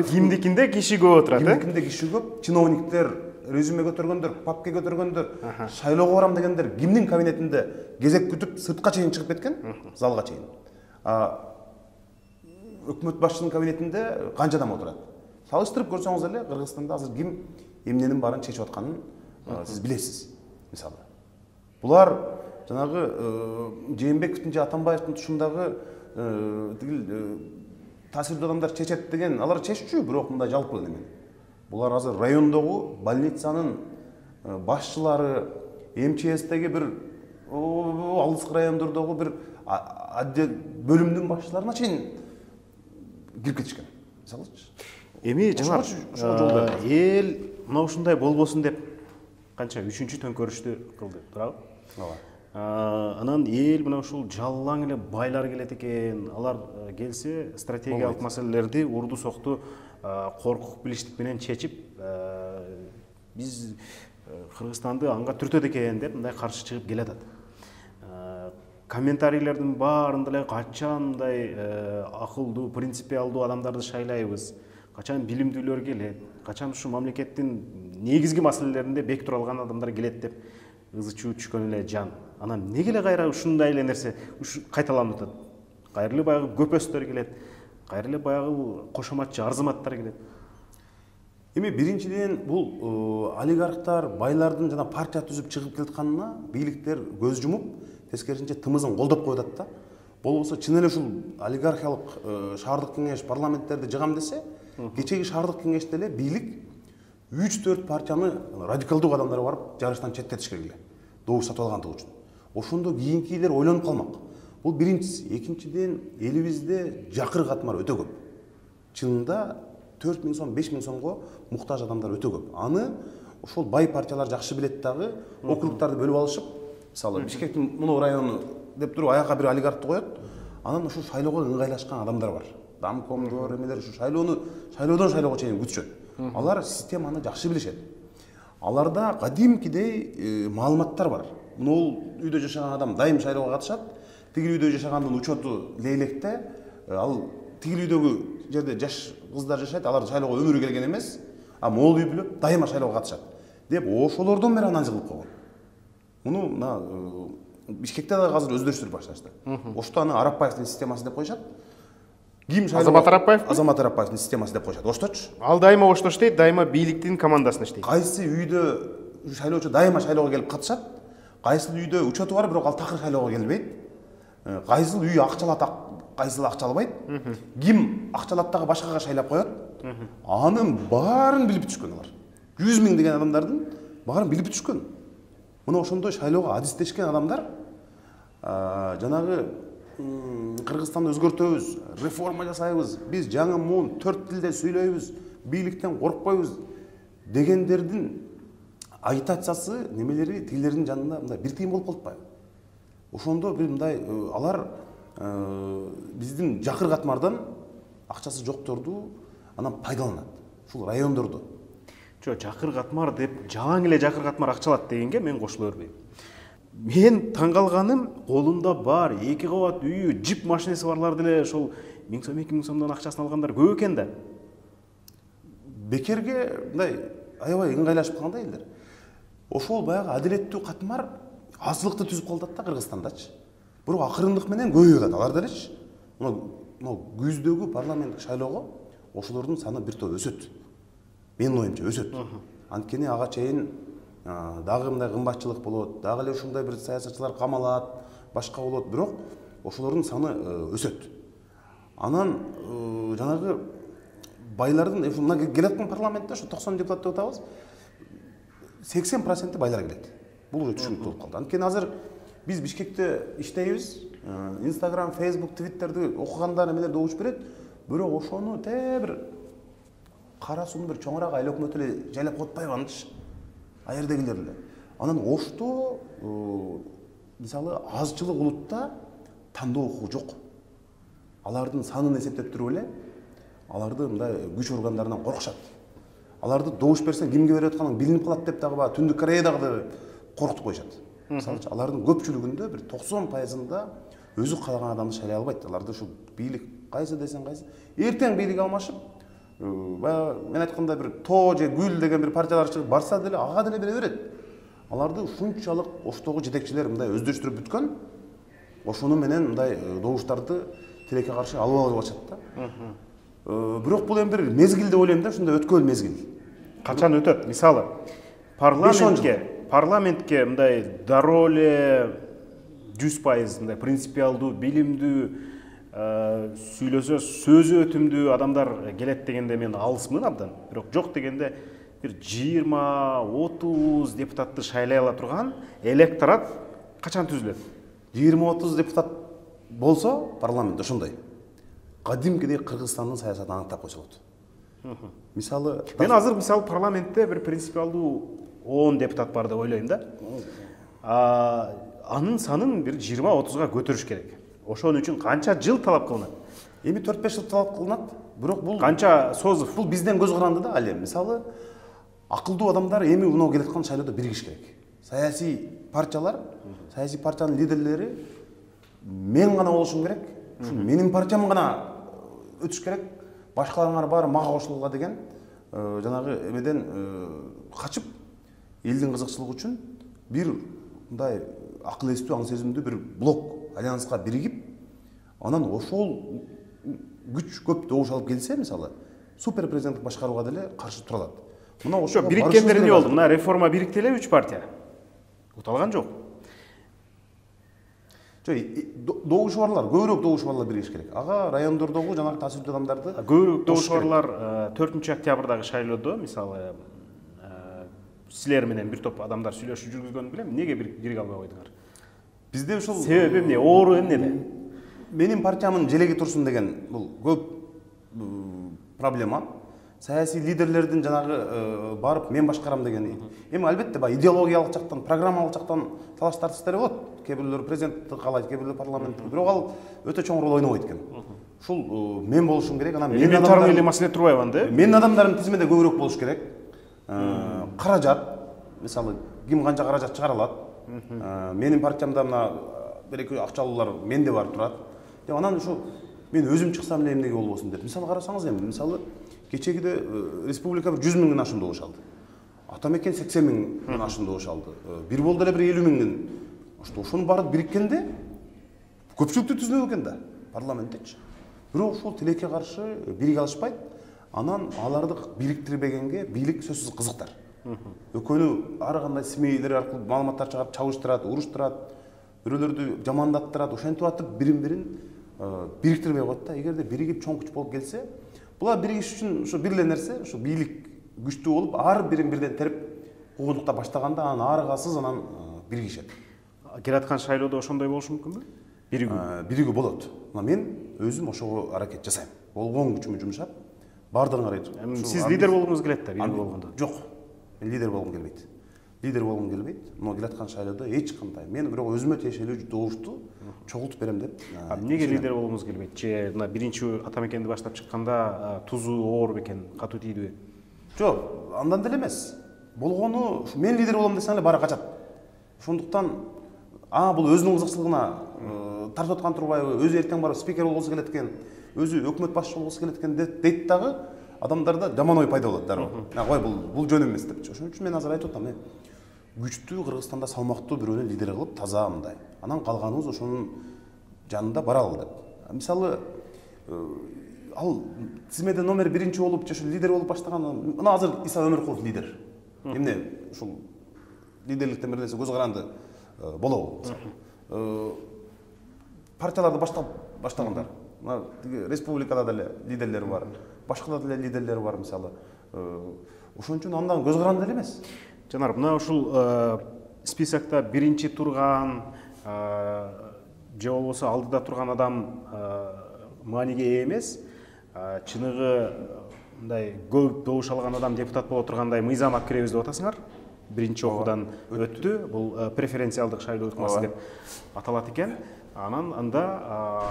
Кимдикинде киши көп отурат, Кимдикинде киши көп, чиновниктер, резюме көтөргөндөр, папка көтөргөндөр, шайлоого барам дегендер кимдин кабинетинде кезек күтүп сыртка чейин чыгып кеткен, залга чейин. Өкмөт башчынын кабинетинде канча адам отурат. Салыштырып көрсөңүз эле Кыргызстанда азыр ким эмненин баарын чечип атканын сиз билесиз. Мисалы, булар жанагы Жээнбековдун же Атамбаевдин тушундагы таасирдүү адамдар чечет деген, алар чеччү, бирок мындай жалпы неме. Булар азыр райондогу больницанын башчылары, МЧСтеги бир алыскы райондордогу бир отдел бөлүмдүн башчыларына чейин кирип кетишкен. Мисалычы. Эми жанар эл мына ушундай болбосун деп канча 3-чү төңкөрүштү кылды, туурабы? Ооба. Анан эл мына ушул жаллаң эле байлар келет экен. Алар келсе стратегиялык маселелерди урду сокту коркуп билиштик менен чечип, биз Кыргызстанды анга түртөт экен деп мындай каршы чыгып келатат. Комментарийлердин баарында эле качан мындай акылдуу, принципиалдуу адамдарды шайлайбыз, качан билимдүүлөр келет, качан ушу мамлекеттин негизги маселелеринде бек тура алган адамдар келет деп ызы-чуу түшкөн эле жан. Анан эмнеге эле кайра ушундай эле нерсе кайталанып атат? Кайра эле баягы көпөстөр келет, кайра эле баягы кошоматчы арзыматтар келет. Эми биринчиден бул олигархтар, байлардын жана партия түзүп чыгып келатканына бийликтер көз жумуп, тескерисинче тымызын колдоп коюп атат да. Болбосо чын эле ушул олигархиялык шаардык кеңеш парламенттерди жыгам десе, кечеги шаардык кеңеште эле бийлик 3-4 партияны радикалдуу адамдар барып жарыштан четтетиш керек эле. Добуш сатып алгандыгы үчүн. Ошондо кийинкилер ойлонуп калмак. Бул биринчиси. Экинчиден элибизде жакыр катмар өтө көп. Чынында 4 миң сом, 5 миң сомго муктаж адамдар өтө көп. Аны ошол бай партиялар жакшы билет дагы, округтарды бөлүп алышып, мисалы Бишкектин муну району деп туруп аяка бир олигархты коет. Анан ошо шайлоого ыңгайлашкан адамдар бар. Дамкомдор, эмелер ушу шайлоодон шайлоого чейин күтүшөт. Алар системаны жакшы билишет. Аларда кадимкидей маалыматтар бар. Мунул үйдө жашаган адам дайым шайлоого катышат. Тигил үйдө жашагандын учету лейлекте, ал тигил үйдөгү жерде жаш кыздар жашайт, алар шайлоого өмүрү келген эмес, а могул үй бүлөк дайыма шайлоого катышат деп ошолордон бери анан кылып койгон. Муну мына Бишкекте да азыр өздөштүрүп башташты. Ошто аны Арапбаевдин системасы деп коюшат. Ким Азамат Арапбаев? Азамат Арапбаевдин системасы деп коюшат. Ошточу. Ал дайыма ошто иштейт, дайыма бийликтин командасында иштейт. Кайсы үйдө шайлоочу дайыма шайлоого келип катышат, кайсы үйдө учету бар, бирок ал такыр шайлоого келбейт. Кайсы үй акчалат, кайсы акчалабайт. Ким акчалат дагы башкага шайлап коет. Анын баарын билип түшкөн алар. 100 миң деген адамдардын баарын билип түшкөн. Мына ошондой шайлоого адистешкен адамдар жанагы Кыргызстанды өзгөртөбүз, реформа жасайбыз, биз жаңы муун 4 тилде сүйлөйбүз, бийликтен коркпойбуз дегендердин агитациясы немелери тилердин жанында мындай бир тыйын болуп калпайбы? Ошондо бир мындай алар биздин жакыр катмардан акчасы жокторду анан пайдаланат. Ушул райондорду. Жакыр катмар деп жалаң эле жакыр катмар акчалат дегенге мен кошула бербейм. Мен таң калганым, колунда бар 2 кабат үйү, джип машинеси барлар деле ошол 1000 сом, 2000 сомдон акчасын алгандар көп экен да. Бекерге мындай аябай ыңгайлашып калганда элдер. Ошол баягы адилеттүү катмар азчылыкты түзүп калдат да Кыргызстандачы. Бирок акырындык менен көбөйүп атат. Алар делечи. Мына күздөгү парламенттик шайлоого ошолордун саны бир топ өсөт. Менин оюмча өсөт. Анткени ага чейин дагы мындай кымбатчылык болот, дагы эле ушундай бир саясатчылар камалат, башка болот, бирок ошолордун саны өсөт. Анан жанагы байлардын мына келаткан парламентте ошо 90 депутат деп атабыз, 80% байлар келет. Бул уже түшүнүктүү болуп калды. Анткени азыр биз Бишкекте иштейбиз, Instagram, Facebook, Twitter'ды окугандар эмелер добуш берет, бирок ошону бир кара суун бир чоңураак айыл өкмөтү эле жайлап койтпайбы антыш. Аердегилер эле. Анан ошто мисалы азчылык улутта тандоо укугу жок. Алардын санын эсептеп туруп эле аларды мындай күч органдарынан коркушат. Аларды добуш берсең кимге берип атканың билинип калат деп дагы Түндүк Кореядагы коркутуп коюшат. Мисалычы алардын көпчүлүгүндө бир 90%-ында өзү каалаган адамды шайлай албайт. Аларды ушу бийлик кайсы десең кайсы эртең бийлик алмашып, мен айтканда бир Тоо же Гүл деген бир партиялар чыгып барса деле ага деле бере берет. Аларды ушунчалык оштогу жетекчилер мындай өздөштүрүп бүткөн. Ошону менен мындай добуштарды тилекке каршы алып алып атышат да. Бирок бул эми бир мезгил деп ойлойм да, ушундай өткөн мезгил. Качан өтөт? Мисалы парламентке мындай дароле 100% мындай принципиалдуу, билимдүү, сүйлөсө сөзү өтүмдүү адамдар келет дегенде мен алысмын абдан. Бирок жок дегенде бир 20-30 депутатты шайлай ала турган электорат качан түзүлөт? 20-30 депутат болсо парламент ошондой. Кадимкидей Кыргызстандын саясатын аңыктап койсо болот. Мисалы, мен азыр мисалы парламентте бир принципиалдуу 10 депутат бар деп ойлойм да. Анын санын бир 20-30га көтөрүш керек. Ошон үчүн канча жыл талап кылынат? Эми 4-5 жыл талап кылынат, бирок бул канча созуп? Бул бизден көз каранды да ал эми. Мисалы, акылдуу адамдар эми мына келаткан шайлоодо биригиш керек. Саясий партиялар, саясий партиянын лидерлери мен гана болушум керек. Ушу менин партиям гана өтүш керек. Башкаларыңар баары мага кошулууга деген жанагы эмеден качып, элдин кызыкчылыгы үчүн бир мындай акыл эстүү, аң сезимдүү бир блок альянска биригип, анан ошол күч көп добуш алып келсе, мисалы, супер президенттик башкарууга деле каршы тура алат. Мына ошо бириккендер эмне болду? Мына реформа бирикти эле 3 партия. Уталган жок. Добуш барлар, көбүрөөк добуш барлар биригиш керек. Ага райондордогу жанагы таасирдүү адамдарды көбүрөөк добуш барлар 4-октябрдагы шайлоодо, мисалы, силер менен бир топ адамдар сүйлөшүү жүргүзгөнүн билем. Эмнеге биригип албай койдуңар? Бизде ушул себеби эмне, оору эмнеде? менин партиямдын желеги турсун деген бул көп проблема. Саясий лидерлердин жанагы барып мен башкарам дегени. Эми албетте баягы идеологиялык жактан, программалык жактан талаш тартыштар болот. Кээ бирлери президенттикти каалайт, кээ бирлери парламенттик. Бирок ал өтө чоң роль ойнобойт экен. Ушул мен болушум керек, анан Мен тарым эле маселе турбайбы анда? Менин адамдарым тизмеде көбүрөөк болуш керек. Каражат, мисалы ким канча каражат чыгара алат. Менин партиямда мына бир-эки акчалуулар менде бар турат. Деп анан ушу мен өзүм чыксам эле эмнеге болбосун деп. Мисалы карасаңыз эми, мисалы кечегиде республика 100 миңден ашуун добуш алды. Атамекен 80 миңден ашуун добуш алды. Бир болду эле 50 миңден. Ошонун баары бириккенде көпчүлүктү түзүнөт экен да парламенттечи. Бирок ушул тилекке каршы бириге алышпайт. Анан аларды бириктирбегенге бийлик сөзсүз кызыктар. Өкөнү ар кандай СМИлер аркылуу маалыматтар чыгарып чабыштырат, уруштурат, бирөөлөрдү жамандаттырат, ошентип атып бирин-бирин бириктирбей коет да. Эгерде биригип чоң күч болуп келсе, булар биригиш үчүн ошо бир эле нерсе, ошо бийлик күчтүү болуп, ар бирин бирден терип куугунтукта баштаганда анан арыгасыз анан биригишет. Келаткан шайлоодо ошондой болушу мүмкүнбү? Биригүү болот. Мен өзүм ошого аракет жасайм. Болгон күчүмө жумшап, бардыгын карайт. Сиз лидер болгуңуз келет да, биригүү болгондо? Жок. Мен лидер болгум келбейт. Лидер болгум келбейт. Но келаткан шайлоодо эч кандай. Мен бирок өзүмө тиешелүү добушту чогултуп берем деп. Эмнеге лидер болгуңуз келбейт? Же мына биринчи Атамекенди баштап чыкканда тузу оор бекен, катуу тийдиби? Жок, андан деле эмес. Болгону мен лидер болом десең эле баары качат. Ошондуктан бул өзүнүн кызыкчылыгына тартып аткан турбайбы, өзү эртең барып спикер болгусу келет экен, өзү өкмөт башчысы болгусу келет экен дейт дагы, адамдарда жаман ой пайда болот дароо. Кой бул жөн эмес депчи. Ошон үчүн мен азыр айтып атам, күчтүү Кыргызстанда салмактуу бирөөнү лидер кылып таза мындай. Анан калганыбыз ошонун жанында баралы деп. Мисалы ал тизмеде номер 1 болуп, ошо лидер болуп баштаган, мына азыр Иса Өмөркулов лидер. Эмне ушул лидерликтен бир нерсе көз каранды болобу? Партияларды баштагандар. Республикада деле лидерлер бар, башка деле лидерлер бар мисалы. Ошон үчүн андан көз каранды эле эмес. Жанар, мына ушул списокто биринчи турган же болбосо алдыда турган адам мааниге ээ эмес. Чыныгы мындай көп добуш алган адам депутат боло тургандай мыйзам алып киребиз деп атасыңар. Биринчи окуудан өттү. Бул преференциалдык шайлоо өткмасы деп аталат экен. Анан анда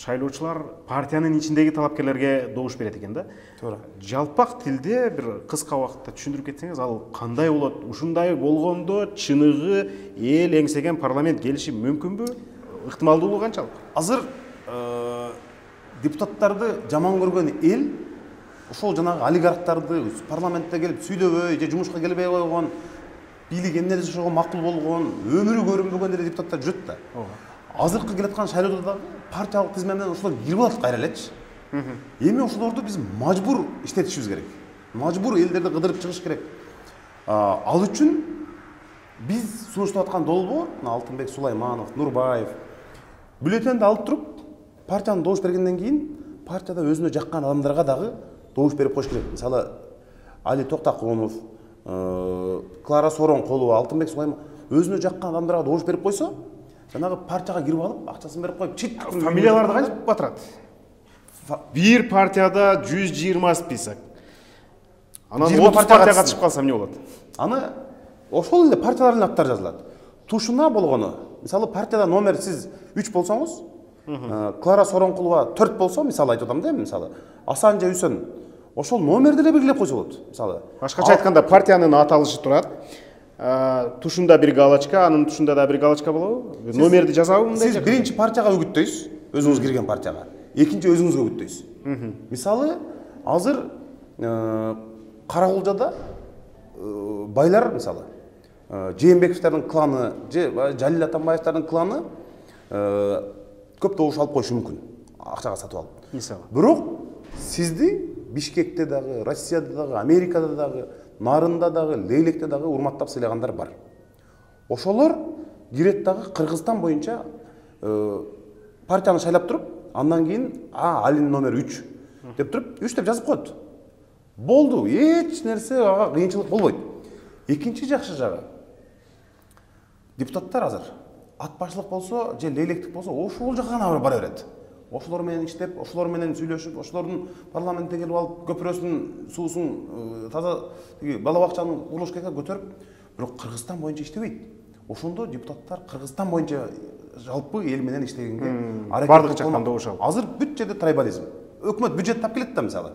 шайлоочулар партиянын ичиндеги талапкерлерге добуш берет экен да. Туура. Жалпак тилде бир кыска убакытта түшүндүрүп кетсеңиз, ал кандай болот? Ушундай болгондо чыныгы эл эңсеген парламент келиши мүмкүнбү? Ыктымалдуулугу канчалык? Азыр депутаттарды жаман көргөн эл ошол жанагы олигархтарды парламентте келип сүйлөбөй же жумушка келбей койгон, бийлик эмне десе ошого макул болгон, өмүрү көрүнбөгөн эле депутаттар жүрөт да. Азыркы келаткан шайлоодо дагы партиялык тизме менен ошолор кирип алат кайра элечи. Эми ошолорду биз мажбур иштетишибиз керек. Мажбур элдерди кыдырып чыгыш керек. Ал үчүн биз сунуштап аткан долбоор, Алтынбек Сулайманов, Нурбаев бюллетенди алып туруп, партияны добуш бергенден кийин партияда өзүнө жаккан адамдарга дагы добуш берип коюш керек. Мисалы Али Токтакунов, Клара Соронкулова, Алтынбек Сулайманов өзүнө жаккан адамдарга добуш берип койсо, жанагы партияга кирип алып, акчасын берип коюп, чит фамилияларды кантип батырат? Бир партияда 120 список. Анан 30 партия катышып калса эмне болот? Аны ошол эле партиялардын аттары жазылат. Тушуна болгону, мисалы партияда номер сиз 3 болсоңуз, Клара Соронкулова 4 болсо, мисалы айтып атам да, мисалы Асан же Үсөн, ошол номерди эле белгилеп койсо болот. Мисалы башкача айтканда партиянын аталышы турат. Тушунда бир галочка, анын тушунда да бир галочка болобу? Номерди жазабы мындай? Сиз биринчи партияга үгүттөйсүз, өзүңүз кирген партияга. Экинчи өзүңүзгө үгүттөйсүз. Мисалы азыр Каракулжада байлар, мисалы Жээнбековдордун кланы же Жалил Атамбаевдордун кланы көп добуш алып коюшу мүмкүн, акчага сатып алып. Мисалы. Бирок сизди Бишкекте дагы, Россияда дагы, Америкада дагы, Нарында дагы, Лейлекте дагы урматтап сыйлагандар бар. Ошолор кирет дагы Кыргызстан боюнча партияны шайлап туруп, андан кийин Алин номер 3 деп туруп, 3 деп жазып коет. Болду, эч нерсе ага кыйынчылык болбойт. Экинчи жакшы жагы. Депутаттар азыр ат башчылык болсо же лейлектик болсо ошол жака гана бара берет. Ошолор менен иштеп, ошолор менен сүйлөшүп, ошолордун парламентте келип алып көпүрөсүн, суусун, таза бала бакчанын курулуш керек көтөрүп, бирок Кыргызстан боюнча иштебейт. Ошондо депутаттар Кыргызстан боюнча жалпы эл менен иштегенге аракет бардык жактан добушабы. Азыр бүт жерде трайбализм. Өкмөт бюджет тап келет да мисалы.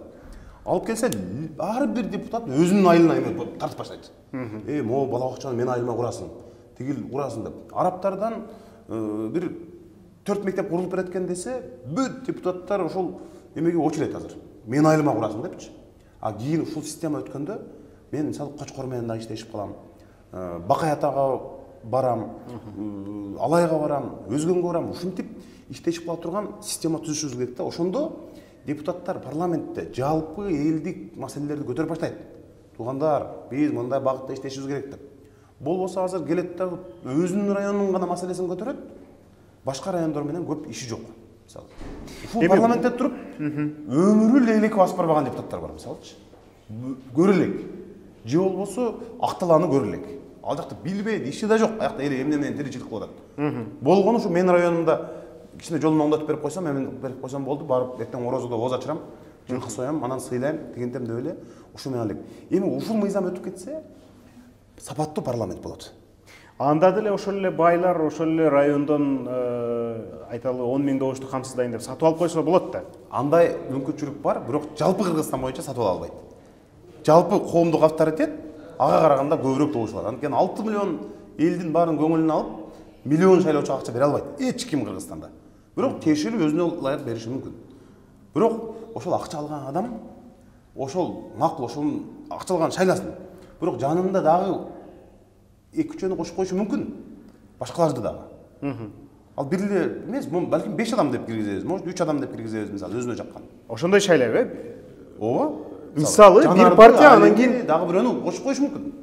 Алып келсе, ар бир депутат өзүнүн айылына эме тартып баштайт. Могу бала бакчаны менин айылыма курасың, тигил курасың деп. Арабтардан бир 4 мектеп курулуп береткен десе, бүт депутаттар ошол эмеге очурайт азыр. Менин айылыма курасың депчи. А кийин ушул система өткөндө мен мисалы Кочкор менен да иштешип калам. Бакай атага барам, Алайга барам, өзгөнгө барам. Ушинтип иштешип кала турган система түзүшүбүз керек да. Ошондо депутаттар парламентте жалпы элдик маселелерди көтөрүп баштайт. Туугандар, биз мындай багытта иштешибиз керек деп. Болбосо азыр келет да өзүнүн районунун гана маселесин көтөрөт. Башка райондор менен көп иши жок. Мисалы. Ушул парламентте туруп, өмүрү лейлек басып барбаган депутаттар бар, мисалычы. Көрөлек. Же болбосо акталаны көрөлек. Ал жакта билбейт, иши да жок. Аякта эли эмне менен тиричилик кылып атат. Болгону ушу менин районумда кичине жолун оңдотуп берип койсом, мен берип койсом болду, барып эртең орозодо ооз ачырам, жылкы соям, анан сыйлайм, тигинтем деп эле ушу менен элек. Эми ушул мыйзам өтүп кетсе, сапаттуу парламент болот. Анда деле ошол эле байлар, ошол эле райондон айталы 10 000 добушту камсыздайын деп сатып алып койсо болот да. Андай мүмкүнчүлүк бар, бирок жалпы Кыргызстан боюнча сатып ала албайт. Жалпы коомдук авторитет ага караганда көбүрөөк добуш алат. Анткени 6 миллион элдин баарын көңүлүнө алып, миллион шайлоочуга акча бере албайт эч ким Кыргызстанда. Бирок тиешелүү өзүнө ылайык бериши мүмкүн. Бирок ошол акча алган адам, ошол макул, ошол акча алган шайласын. Бирок жанында дагы 2-3 кошуп коюшу мүмкүн. Башкаларды дагы. Ал бир эле эмес, балким 5 адам деп киргизебиз, может 3 адам деп киргизебиз, мисалы өзүнө жаккан. Ошондой шайлайбы? Ооба. Мисалы бир партия анан кийин дагы бирөөнү кошуп коюшу мүмкүн.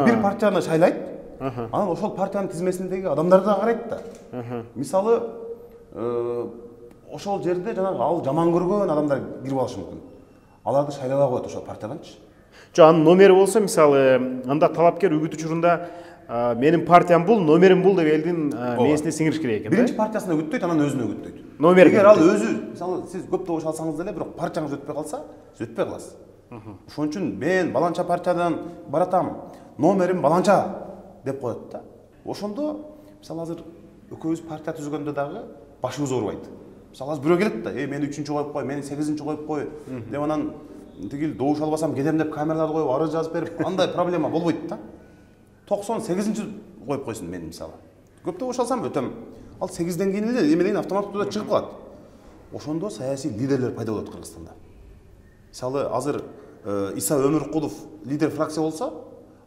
Бир партияны шайлайт. Анан ошол партиянын тизмесиндеги адамдар да карайт да. Мисалы ошол жерде жанагы ал жаман көргөн адамдар кирип алышы мүмкүн. Аларды шайлабай коет ошол партияданчы. Жо анын номери болсо, мисалы, анда талапкер үгүт учурунда менин партиям бул, номерим бул деп элдин мээсине сиңириш керек экен. Биринчи партиясына үгүттөйт, анан өзүнө үгүттөйт. Эгер ал өзү, мисалы, сиз көп добуш алсаңыз деле, бирок партияңыз өтпөй калса, сиз өтпөй каласыз. Ошон үчүн мен баланча партиядан баратам, номерим баланча деп коет да. Ошондо, мисалы, азыр экөөбүз партия түзгөндө дагы башыбыз оорубайт. Мисалы, азыр бирөө келет да, мени 3-чү коюп кой, мени 8-чи коюп кой деп анан тигил добуш албасам кетем деп камераларды коюп арыз жазып берип, андай проблема болбойт да. 98-чи коюп койсун мен мисалы. Көп добуш алсам өтөм. Ал 8ден кийин эле эме деген автоматтуу чыгып калат. Ошондо саясий лидерлер пайда болот Кыргызстанда. Мисалы, азыр Иса Өмүркулов лидер фракция болсо,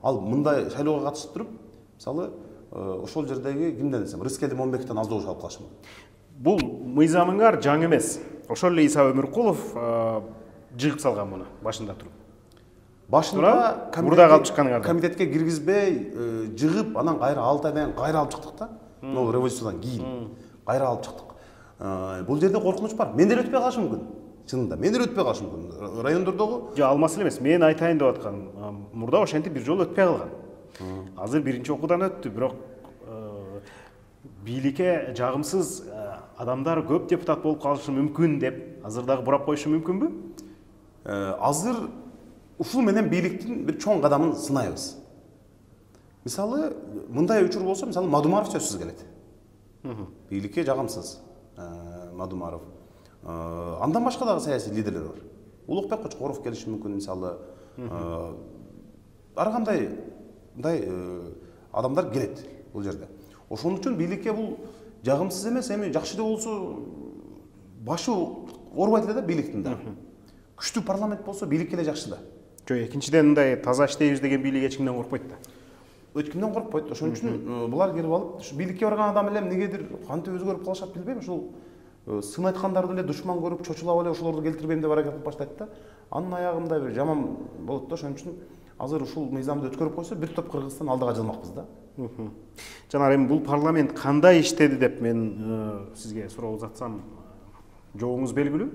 ал мындай шайлоого катышып туруп, мисалы, ошол жердеги кимден десем, Рыскелди Момбековдон аз добуш алып калышы мүмкүн. Бул мыйзамыңар жаңы эмес. Ошол эле Иса Өмүркулов жыгып салган муну башында туруп. Башында комитетке киргизбей, жыгып, анан кайра 6 айдан кайра алып чыктык да. Могу революциядан кийин кайра алып чыктык. Бул жерде коркунуч бар. Мендер өтпөй калышы мүмкүн. Чынында, мендер өтпөй калышы мүмкүн. Райондордогу жо ал маселе эмес. Мен айтайын деп аткан. Мурда ошентип бир жолу өтпөй калган. Азыр биринчи окуудан өттү, бирок бийликке жагымсыз адамдар көп депутат болуп калышы мүмкүн деп азыр дагы бурап коюшу мүмкүнбү? Азыр ушул менен бийликтин бир чоң кадамын сынайбыз. Мисалы, мындай учур болсо, мисалы, Мадумаров сөзсүз келет. Бийликке жагымсыз Мадумаров. Андан башка дагы саясий лидерлер бар. Улукбек Кочкоров келиши мүмкүн, мисалы. Ар кандай мындай адамдар келет бул жерде. Ошон үчүн бийликке бул жагымсыз эмес, эми жакшы да болсо башы оорубайт эле да бийликтин да. Күчтүү парламент болсо бийликке эле жакшы да. Жо, экинчиден мындай таза иштейбиз деген бийлик эч кимден коркпойт да. Эч кимден коркпойт. Ошон үчүн булар келип алып, бийликке барган адам эле эмнегедир кантип өзгөрүп калышат билбейм. Ушул сын айткандарды эле душман көрүп, чочулап эле ошолорду келтирбейм деп аракет кылып баштайт да. Анын аягында бир жаман болот да. Ошон үчүн азыр ушул мыйзамды өткөрүп койсо, бир топ Кыргызстан алдыга жылмакпыз да. Жанар, эми бул парламент кандай иштеди деп мен сизге суроо узатсам, жообуңуз белгилүү.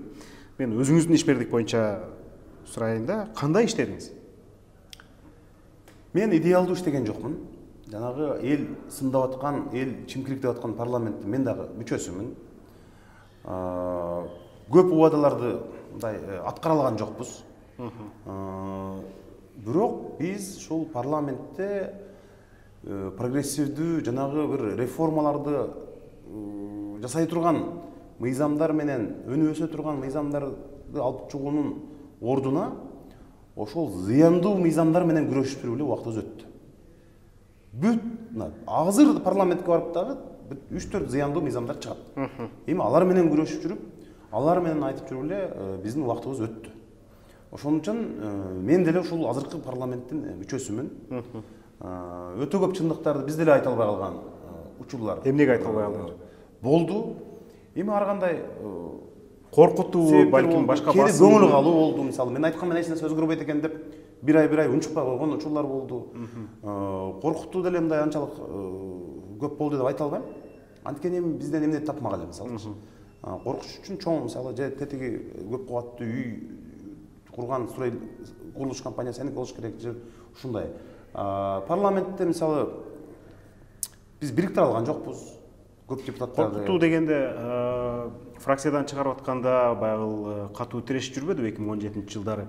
Мен өзүңүздүн ишмердик боюнча сурайын да, кандай иштедиңиз? Мен идеалдуу иштеген жокмун. жанагы эл сындап аткан, эл чимкириктеп аткан парламенттин мен дагы мүчөсүмүн. Көп убадаларды мындай аткара алган жокпуз. Бирок биз ушул парламентте прогрессивдүү жанагы бир реформаларды жасай турган мыйзамдар менен өнүп өсө турган мыйзамдарды алып чыгуунун ордуна ошол зыяндуу мыйзамдар менен күрөшүп эле убактыбыз өттү. Бүт азыр парламентке барып дагы 3-4 зыяндуу мыйзамдар чыгат. Эми алар менен күрөшүп жүрүп, алар менен айтып жүрүп эле биздин убактыбыз өттү. Ошон үчүн мен деле ушул азыркы парламенттин мүчөсүмүн. Өтө көп чындыктарды биз деле айта албай калган учурлар. Эмнеге айта албай калдыңар? Болду. Эми ар кандай коркутуу, балким башка басым, көңүл калуу болду. Мисалы мен айткан эч нерсе өзгөрбөйт экен деп бир ай унчукпай койгон учурлар болду. Коркутуу деле мындай анчалык көп болду деп айта албайм. Анткени эми бизден эмне тапмак эле мисалы. Коркуш үчүн чоң мисалы же тетиги көп кабаттуу үй курган курулуш компаниясы болуш керек же ушундай. Парламентте мисалы биз бириктире алган жокпуз. Көп депутаттарды. Коркутуу дегенде фракциядан чыгарып атканда баягы катуу тирешип жүрбөдү 2017 жылдары.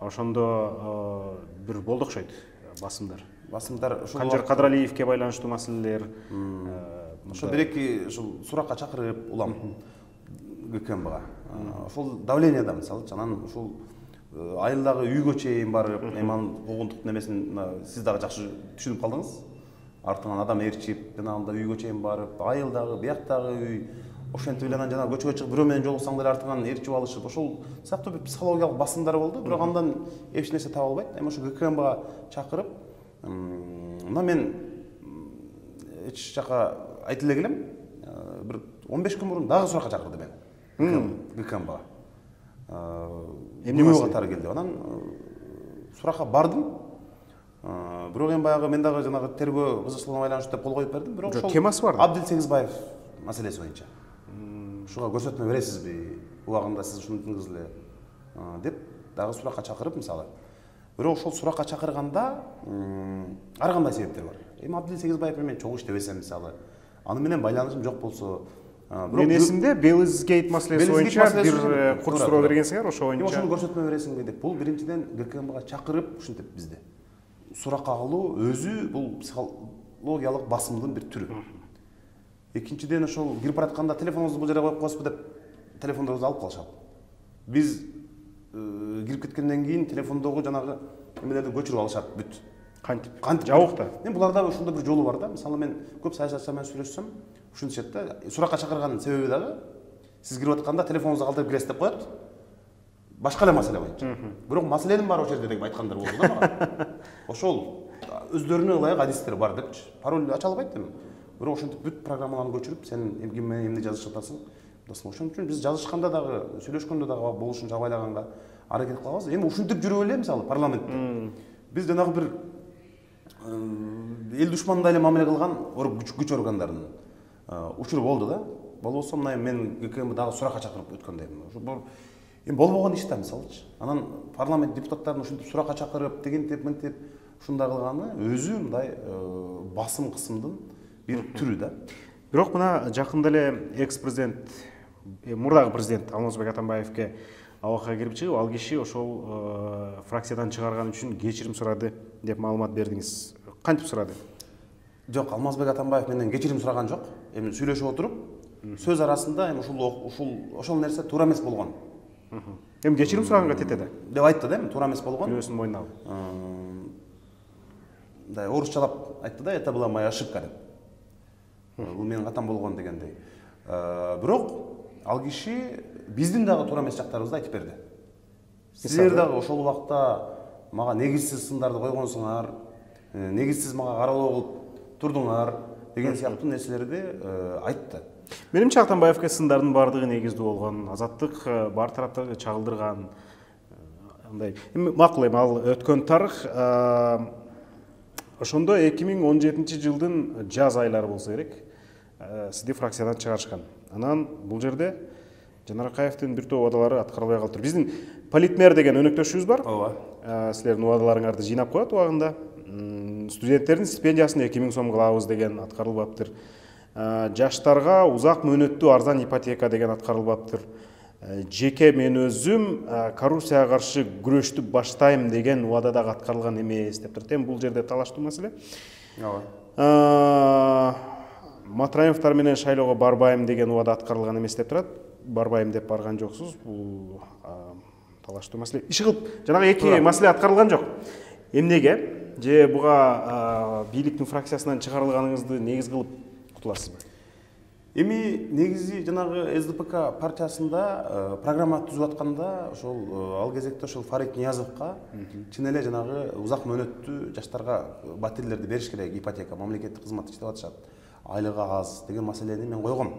Ошондо бир болду окшойт басымдар. Ушул Канжар Кадралиевке байланыштуу маселелер. Ошо бир-эки ушул суракка чакырып улам ГКМБга. Ошол давление да мисалы, анан ушул айылдагы үйгө чейин барып, эми куугунтук немесин сиз дагы жакшы түшүнүп калдыңыз. Артынан адам ээрчип, жанагында үйгө чейин барып, айылдагы, бияктагы үй, ошентип эле анан жана көчөгө чыгып бирөө менен жолуксаң деле артынан ээрчип алышып, ошол сыяктуу бир психологиялык басымдар болду. Бирок андан эч нерсе таба албайт. Эми ошо ГКМБга чакырып, мына мен эч жака айтып эле келем. Бир 15 күн мурун дагы суракка чакырды мени. ГКМБга. Эмне катары келди. Анан суракка бардым. Бирок эми баягы мен дагы жанагы тергөө кызыкчылыгына байланыштуу деп кол коюп бердим. Бирок ошол темасы бар. Абдил Сегизбаев маселеси боюнча. Ушуга көрсөтмө бересизби? Убагында сиз ушуну түзүңүз эле деп дагы суракка чакырып мисалы. Бирок ошол суракка чакырганда ар кандай себептер бар. Эми Абдил Сегизбаев менен чогуу иштебесем мисалы, аны менен байланышым жок болсо, мен эсимде Белизгейт маселеси боюнча бир курс суроо бергенсиңер, ошо боюнча. Ошону көрсөтмө бересиңби деп. Бул биринчиден ГКМБга чакырып ушинтип бизди суракка алуу өзү бул психологиялык басымдын бир түрү. Экинчиден ошол кирип баратканда телефонуңузду бул жерге коюп коесузбу деп телефондорубузду алып калышат. Биз кирип кеткенден кийин телефондогу жанагы эмелерди көчүрүп алышат бүт. Кантип? Жабыкта. Эми буларда ушундай бир жолу бар да. Мисалы мен көп саясатчылар менен сүйлөшсөм, ушунчат да. Суракка чакырган себеби дагы сиз кирип атканда телефонуңузду калтырып киресиз деп коет. Башка эле маселе боюнча. Бирок маселенин баары ошол жерде деп айткандар болду да мага. Ошол өздөрүнө ылайык адистер бар депчи. Пароль ача албайт эми. Бирок ошентип бүт программаларды көчүрүп, сен ким менен эмне жазышып атасың? Ошон үчүн биз жазышканда дагы, сүйлөшкөндө дагы болушунча абайлаганга аракет кылабыз. Эми ушинтип жүрүп эле мисалы парламентте. Биз жанагы бир эл душманындай эле мамиле кылган күч органдарынын учуру болду да. Болбосо мына мен ГКМ дагы суракка чакырып өткөндөйм. Эми болбогон иш да мисалычы. Анан парламент депутаттарын ушинтип суракка чакырып, тегинтип, мынтип ушундай кылганы өзү мындай басым кысымдын бир түрү да. Бирок мына жакында эле экс-президент, мурдагы президент Алмазбек Атамбаевке абакка кирип чыгып, ал киши ошол фракциядан чыгарган үчүн кечирим сурады деп маалымат бердиңиз. Кантип сурады? Жок, Алмазбек Атамбаев менен кечирим сураган жок. Эми сүйлөшүп отуруп, сөз арасында эми ушул нерсе туура эмес болгон. Эми кечирим сураганга тетеди деп айтты да, эми туура эмес болгон. Күнөөсүн мойнуна алып. Да, орусчалап айтты да, это была моя ошибка деп. Бул менин катам болгон дегендей. Бирок ал киши биздин дагы туура эмес жактарыбызды айтып берди. Силер дагы ошол убакта мага негизсиз сындарды койгонсуңар, негизсиз мага каралоо кылып турдуңар деген сыяктуу нерселерди айтты. Менимче Атамбаевке сындардын баардыгы негиздүү болгон, азаттык бар тараптарды чагылдырган. Андай. Эми макул эми ал өткөн тарых. Ошондо 2017 жылдын жаз айлары болсо керек. Сизди фракциядан чыгарышкан. Анан бул жерде Жанар Акаевдин бир топ убадалары аткарылбай калыптыр. Биздин политмер деген өнөктөшүбүз бар. Ооба. Силердин убадаларыңарды жыйнап коет убагында. студенттердин стипендиясын 2000 сом кылабыз деген аткарылбаптыр. Жаштарга узак мөөнөттүү арзан ипотека деген аткарылбаптыр. Жеке мен өзүм коррупцияга каршы күрөштү баштайм деген убада дагы аткарылган эмес деп турат. Бул жерде талаштуу маселе. Матраевдер менен шайлоого барбайм деген убада аткарылган эмес деп турат. Барбайм деп барган жоксуз. Бул талаштуу маселе. Иши кылып жанагы эки маселе аткарылган жок. Эмнеге? Же буга бийликтин фракциясынан чыгарылганыңызды негиз кылып кутуласызбы? Эми негизи жанагы СДПК партиясында программа түзүп атканда ошол ал кезекте ошол Фарид Ниязовго чын эле жанагы узак мөөнөттүү жаштарга батирлерди бериш керек, ипотека, мамлекеттик кызмат иштеп атышат, айлыгы аз деген маселени мен койгом.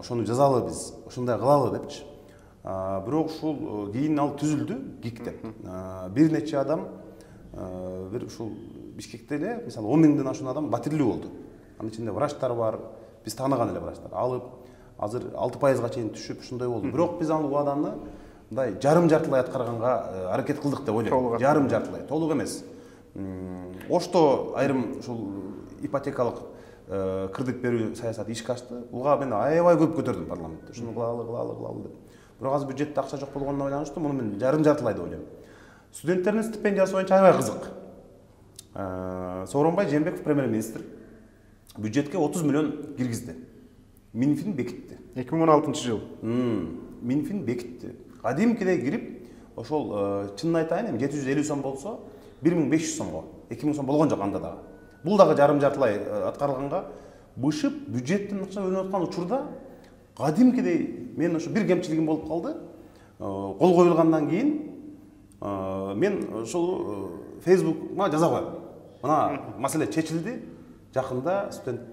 Ошону жазалы биз, ошондой кылалы депчи. Бирок ушул кийин ал түзүлдү, ГИК деп. Бир нече адам бир ушул Бишкекте эле мисалы 10 миңден ашуун адам батирлүү болду. Анын ичинде врачтар бар, биз тааныган эле врачтар. Алып азыр 6%га чейин түшүп ушундай болду. Бирок биз ал убаданы мындай жарым-жартылай аткарганга аракет кылдык деп ойлойм. Жарым-жартылай, толук эмес. Ошто айрым ушул ипотекалык кредит берүү саясаты ишке ашты. Буга мен аябай көп көтөрдүм парламентте. Ушуну кылалы деп. Бирок азыр бюджетте акча жок болгондон байланыштуу муну мен жарым-жартылай деп ойлойм. Студенттердин стипендиясы боюнча аябай кызык. Сооронбай Жээнбеков премьер-министр бюджетке 30 миллион киргизди. Минфин бекитти. 2016-жыл. Минфин бекитти. Кадимкидей кирип, ошол чынын айтайын, 750 сом болсо, 1500 сомго, 2000 сом болгон жок анда дагы. Бул дагы жарым-жартылай аткарылганга бышып бюджеттин акча бөлүнүп аткан учурда кадимкидей мен ошо бир кемчилигим болуп калды. Кол коюлгандан кийин мен ошол Facebook'ma жаза коем. Мына маселе чечилди. Жакында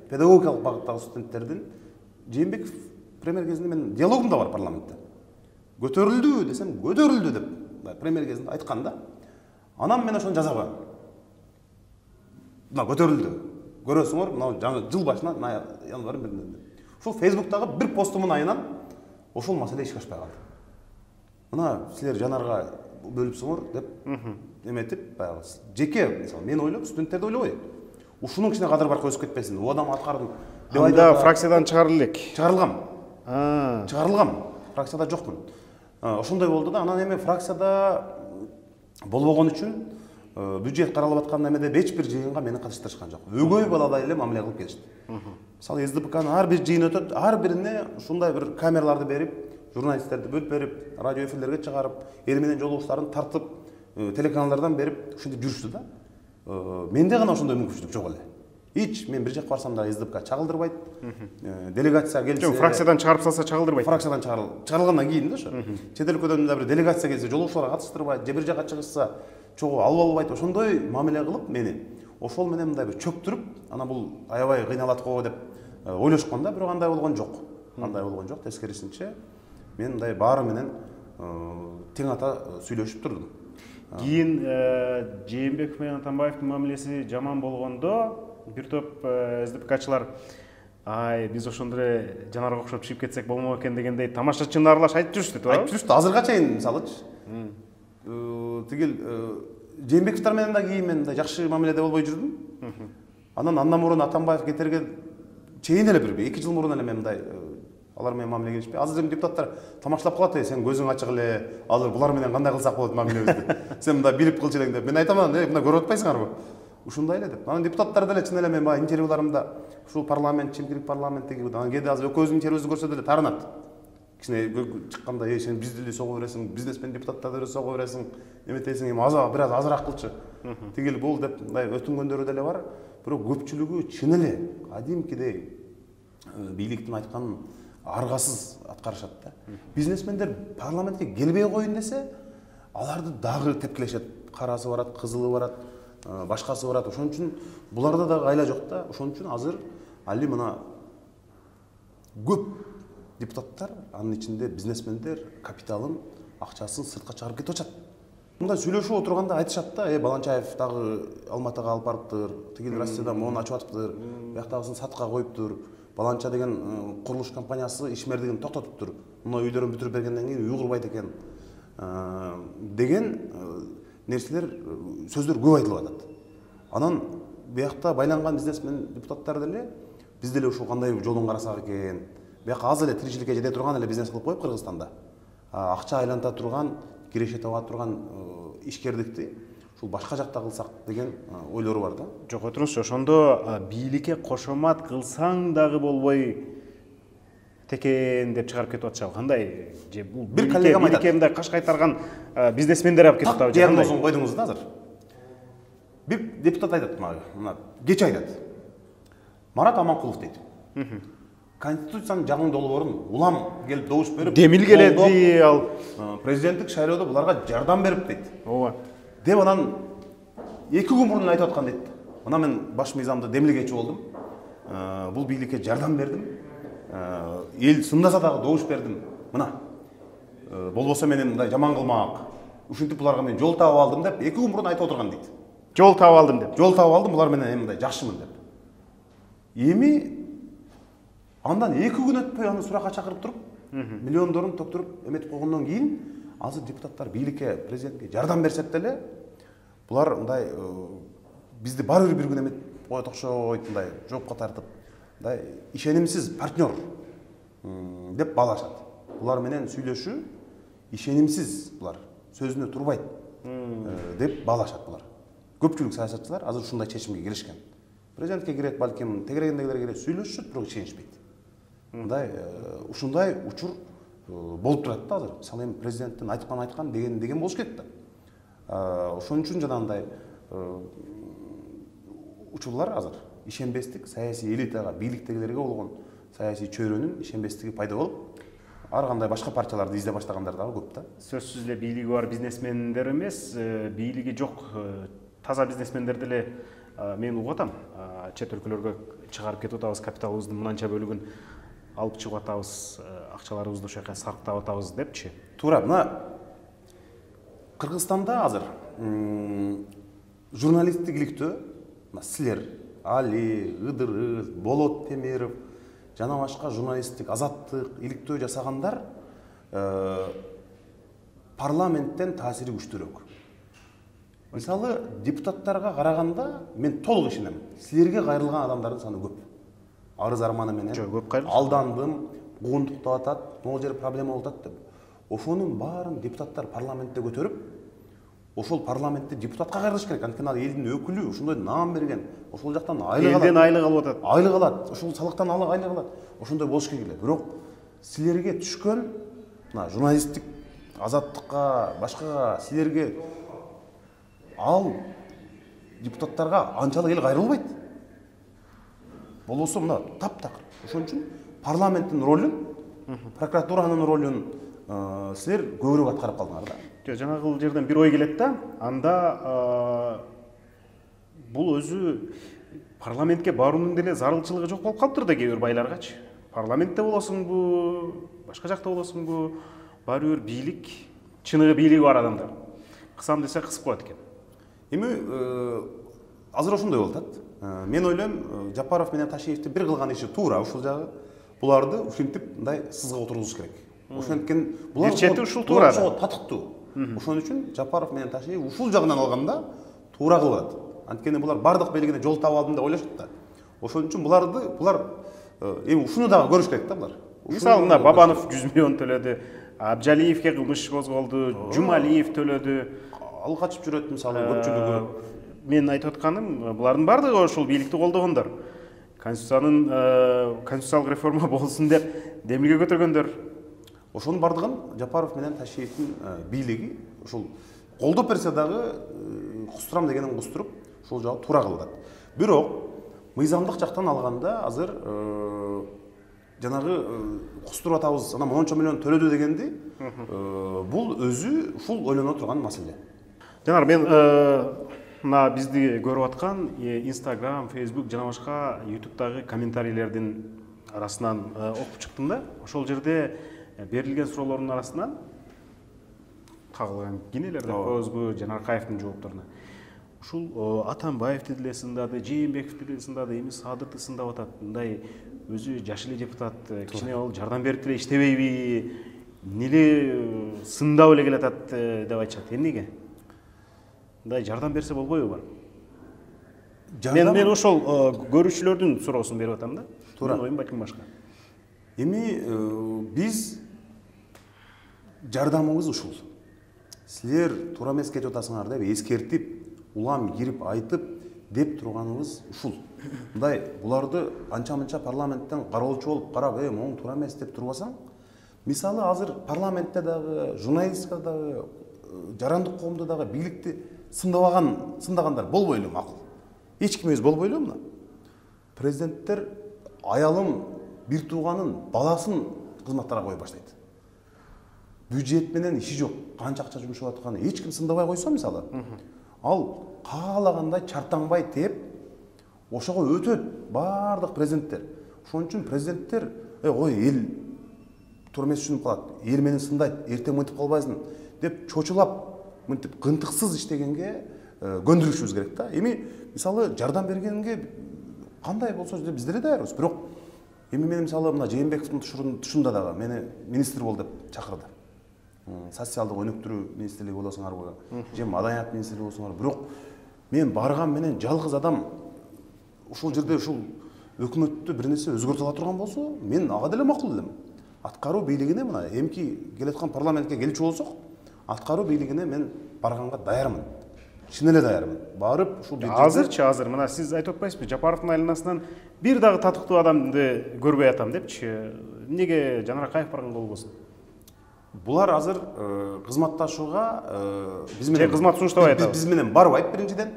педагогикалык багыттагы студенттердин Жээнбеков премьер кезинде мен диалогум да бар парламентте. Көтөрүлдү десем, көтөрүлдү деп премьер кезинде айткан да. Анан мен ошону жаза коем. Мына көтөрүлдү. Көрөсүңөр, мына жыл башынан январь биринде. Ушул Facebook'тагы бир постумун айынан ошол маселе ишке ашпай калды. Мына силер жанарга бөлүпсүңөр деп эметип баягы жеке мисалы мен ойлоп студенттерди ойлобой. Ушунун кичине кадыр бар өсүп кетпесин. У адам аткардым. Анда фракциядан чыгарыл элек. Чыгарылгам. Фракцияда жокмун. Ошондой болду да, анан эми фракцияда болбогон үчүн бюджет каралып аткан эмеде эч бир жыйынга мени катыштырышкан жок. Өгөй баладай эле мамиле кылып келишти. Мисалы СДПКнын ар бир жыйыны өтөт, ар бирине ушундай бир камераларды берип, журналисттерди бөлүп берип, радио эфирлерге чыгарып, эл менен жолугуштарын тартып, телеканалдардан берип, ушинтип жүрүштү да. Менде гана ошондой мүмкүнчүлүк жок эле. Эч мен бир жак барсам да СДПК чагылдырбайт. Делегация келсе, жок, фракциядан чыгарып салса чагылдырбайт. Фракциядан чыгарылгандан кийин да ошо. Чет өлкөдөн да бир делегация келсе, жолугучуларга катыштырбайт, же бир жака чыгышса, чогуу алып албайт. Ошондой мамиле кылып мени ошол менен мындай бир чөктүрүп, ана бул аябай кыйналат го деп ойлошкон да, бирок андай болгон жок. Андай болгон жок, тескерисинче мен мындай баары менен тең ата сүйлөшүп турдум. Кийин Жээнбеков менен Атамбаевдин мамилеси жаман болгондо бир топ СДПКчылар биз ошондой жанарга окшоп чыгып кетсек болмок экен дегендей тамашачыны аралаш айтып жүрүштү, туура? Айтып жүрүштү, азырга чейин мисалычы. Тигил Жээнбековдор менен да кийин мен жакшы мамиледе болбой жүрдүм. Андан мурун Атамбаев кетерге чейин эле бир 2 жыл мурун эле мен мындай алар менен мамиле келишпей. Азыр эми депутаттар тамашалап калат, сен көзүң ачык эле, азыр булар менен кандай кылсак болот мамилебизди. Сен мындай билип кылчу элең деп. Мен айтам, мындай көрүп атпайсыңарбы? Ушундай эле деп. Анан депутаттар деле чын эле мен баягы интервьюларымда ушул парламент, чимкирик парламенттеги анан кээде азыр экөөбүздүн интервьюбүздү көрсө деле таарынат. Кичине чыкканда, сен бизди деле сого бересиң, бизнесмен депутаттарды деле сого бересиң, эметесиң, эми бир аз азыраак кылчы. Тигил бул деп мындай өтүнгөндөрү деле бар. Бирок көпчүлүгү чын эле кадимкидей бийликтин айтканын аргасыз аткарышат да. Бизнесмендер парламентке келбей коюн десе, аларды дагы тепкилешет. Карасы барат, кызылы барат, башкасы барат. Ошон үчүн буларда дагы айла жок да. Ошон үчүн азыр али мына көп депутаттар, анын ичинде бизнесмендер капиталын, акчасын сыртка чыгарып кетип атышат. Мындай сүйлөшүп отурганда айтышат да, Баланчаев дагы Алматыга алып барыптыр, тигил Россияда мону ачып атыптыр, бияктагысын сатка коюптур. Баланча деген курулуш компаниясы ишмердигин токтотуптур. Мына үйлөрүн бүтүрүп бергенден кийин үй курбайт экен деген нерселер, сөздөр көп айтылып атат. Анан биякта байланган бизнесмен депутаттар деле биз деле ушул кандай жолун карасак экен. Бияка аз эле тиричиликке жете турган эле бизнес кылып коюп Кыргызстанда. Акча айланта турган, киреше таба турган ишкердикти ушул башка жакта кылсак деген ойлору бар да. Жок, отуруңузчу, ошондо бийликке кошомат кылсаң дагы болбой текен деп чыгарып кетип атышабы кандай? Же бул Бир коллегам айтат. Бийликке мындай каш кайтарган бизнесмендер алып кетип атабы? Диагнозун койдуңуз да азыр. Бир депутат айтат мына кече айтат. Марат Аманкулов дейт. Конституциянын жаңы долбоорун улам келип добуш берип, Демил келеди ал. Президенттик шайлоодо буларга жардам берип дейт. Ооба. Деп анан 2 күн мурун айтып аткан дейт. Мына мен баш мыйзамда демилгечи болдум. Бул бийликке жардам бердим. Эл сындаса дагы добуш бердим. Мына. Болбосо менен мындай жаман кылмак. Ушинтип буларга мен жол таап алдым деп 2 күн мурун айтып отурган дейт. Жол таап алдым деп. Жол таап алдым, булар менен мындай жакшымын деп. Эми андан 2 күн өтпөй аны суракка чакырып туруп, миллиондорун токтуруп эметип койгондон кийин азыр депутаттар бийликке, президентке жардам берсек деле, булар мындай бизди баары бир күн эметип коет окшойт, мындай жоопко тартып, мындай ишенимсиз партнер деп баалашат. Булар менен сүйлөшүү ишенимсиз, булар сөзүнө турбайт деп баалашат булар. Көпчүлүк саясатчылар азыр ушундай чечимге келишкен. Президентке керек, балким тегерегендегилерге керек сүйлөшүшөт, бирок ишенишпейт. Мындай ушундай учур болуп турат да азыр. Мисалы эми президенттин айткан деген болуш керек да. Ошон үчүн жанагындай учурлар азыр ишенбестик, саясий элитага, бийликтегилерге болгон саясий чөйрөнүн ишенбестиги пайда болуп, ар кандай башка партияларды изде баштагандар дагы көп да. Сөзсүз эле бийлиги бар бизнесмендер эмес, бийлиги жок таза бизнесмендер деле мен угуп атам. Чет өлкөлөргө чыгарып кетип атабыз, капиталыбыздын мынанча бөлүгүн алып чыгып атабыз, акчаларыбызды ошол жака сарптап атабыз депчи. Туура, мына Кыргызстанда азыр журналисттик иликтөө, мына силер Али, Ыдырыс, Болот Темиров жана башка журналисттик азаттык иликтөө жасагандар парламенттен таасири күчтүүрөөк. Мисалы, депутаттарга караганда мен толук ишенем. Силерге кайрылган адамдардын саны көп. Арыз арманы менен алдандым, куугунтуктап атат, могул жер проблема болуп атат деп. Ошонун баарын депутаттар парламентте көтөрүп, ошол парламентте депутатка кайрылыш керек. Анткени ал элдин өкүлү, ошондой наам берген, ошол жактан айлык алат. Элден айлык алып атат. Айлык алат, ошол салыктан айлык алат. Ошондой болуш керек эле. Бирок силерге түшкөн мына журналисттик азаттыкка, башкага силерге ал депутаттарга анчалык эл кайрылбайт. Болбосо мына таптакыр. Ошон үчүн парламенттин ролун, прокуратуранын ролун силер көбүрөөк аткарып калдыңар да. Жаңагыл жерден бир ой келет да. Анда бул өзү парламентке баруунун деле зарылчылыгы жок болуп калыптыр да кээ бир байларгачы. Парламентте болосуңбу, башка жакта болосуңбу, баары бир бийлик, чыныгы бийлиги бар адамдар. Кысам десе кысып коет экен. Эми азыр ошондой болуп атат. Мен ойлойм, Жапаров менен Ташиевдин бир кылган иши туура ушул жагы. Буларды ушинтип мындай сызга отургузуш керек. Ошенткен булар бир чети ушул туура да. Татыктуу. Ошон үчүн Жапаров менен Ташиев ушул жагынан алганда туура кылып атат. Анткени булар бардык белгине жол таап алдым деп ойлошот да. Ошон үчүн булар эми ушуну дагы көрүш керек да булар. Мисалы мына Бабанов 100 миллион төлөдү, Абжалиевке кылмыш козголду, Жумалиев төлөдү. Ал качып жүрөт мисалы көпчүлүгү. Мен айтып атканым, булардын бардыгы ошол бийликти колдогондор. Конституциялык реформа болсун деп демилге көтөргөндөр. Ошонун бардыгын Жапаров менен Ташиевдин бийлиги ошол колдоп берсе дагы кустурам дегенин кустуруп, ошол жагы туура кылып атат. Бирок мыйзамдык жактан алганда азыр жанагы кустуруп атабыз, ана мончо миллион төлөдү дегенди бул өзү ушул ойлоно турган маселе. Жанар, мен мына бизди көрүп аткан Instagram, Facebook жана башка YouTube'дагы комментарийлердин арасынан окуп чыктым да. Ошол жерде берилген суроолордун арасынан кагылган кинелерди көзбү Жанаркаевдин жоопторуна. Ушул Атамбаевди деле сындады, Жээнбековди деле сындады, эми Садырды сындап атат. Мындай өзү жаш эле депутат, кичине ол жардам берип деле иштебейби, неле сындап эле келатат деп айтышат. Эмнеге? Мындай жардам берсе болбойбу бар? Мен ошол көрүүчүлөрдүн суроосун берип атам да. Туура. Менин оюм балким башка. Эми биз жардамыбыз ушул. Силер туура эмес кетип атасыңар деп эскертип, улам кирип айтып деп турганыбыз ушул. Мындай буларды анча-мынча парламенттен кароолчу болуп карап, моң туура эмес деп турбасаң, мисалы азыр парламентте дагы, журналистикада дагы, жарандык коомдо дагы бийликти сындагандар болбой эле макул. Эч ким өзү болбой эле мына. Президенттер аялым, бир тууганын, баласын кызматтарга кое баштайт. Бюджет менен иши жок, канча акча жумшап атканын эч ким сындабай койсо мисалы, ал каалагандай чартаңбай теп, ошого өтөт бардык президенттер. Ошон үчүн президенттер, ой эл туура эмес түшүнүп калат, эл менен сындайт, эртең мынтип калбайсың деп чочулап, мынтип кынтыксыз иштегенге көндүрүшүбүз керек да. Эми мисалы жардам бергенге кандай болсо биз деле даярбыз. Бирок эми мен мисалы мына Жээнбековдун тушунда дагы мени министр бол деп чакырды. Социалдык өнүктүрүү министрлиги болосуңарбы, же маданият министрлиги болосуңарбы. Бирок мен барган менен жалгыз адам ушул жерде ушул өкмөттү бир нерсе өзгөртө ала турган болсо, мен ага деле макул элем. Аткаруу бийлигине мына эмки келаткан парламентке келчү болсок, аткаруу бийлигине мен барганга даярмын. Чын эле даярмын. Барып ушул Азыр мына сиз айтып атпайсызбы, Жапаровдун айланасынан бир дагы татыктуу адамды көрбөй атам депчи. Эмнеге Жанар Акаев барганга болбосун? Булар азыр кызматташууга биз менен кызмат сунуштабай атабыз. Биз менен барбайт биринчиден.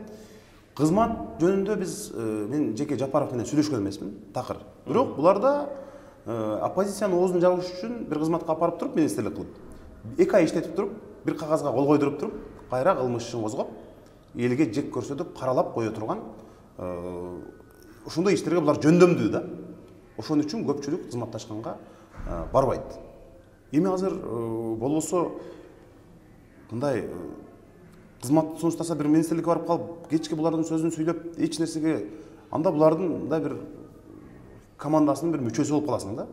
Кызмат жөнүндө биз мен жеке Жапаров менен сүйлөшкөн эмесмин, такыр. Бирок буларда оппозициянын оозун жабыш үчүн бир кызматка апарып туруп, министрлик кылып, 2 ай иштетип туруп, бир кагазга кол койдуруп туруп, кайра кылмыш ишин козгоп, элге жек көрсөтүп, каралап кое турган ушундай иштерге булар жөндөмдүү да. Ошон үчүн көпчүлүк кызматташканга барбайт. Эми азыр болбосо мындай кызмат сунуштаса бир министрликке барып калып, кечки булардын сөзүн сүйлөп, эч нерсеге анда булардын мындай бир командасынын бир мүчөсү болуп каласың да.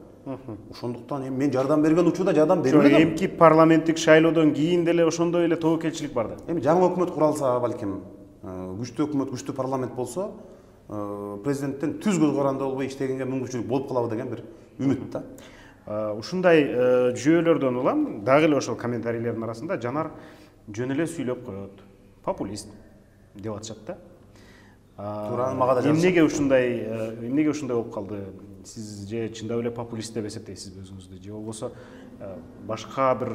Ошондуктан эми мен жардам берген учурда жардам бермедим. Эмки парламенттик шайлоодон кийин деле ошондой эле тобокелчилик бар да. Эми жаңы өкмөт куралса балким, күчтүү өкмөт, күчтүү парламент болсо, президенттен түз көз каранды болбой иштегенге мүмкүнчүлүк болуп калабы деген бир үмүт да. Ушундай жүйөлөрдөн улам дагы эле ошол комментарийлердин арасында Жанар жөн эле сүйлөп коет. Популист деп атышат да. Туура, мага да эмнеге ушундай болуп калды? Сиз же чындап эле популист деп эсептейсизби өзүңүздү, же болбосо башка бир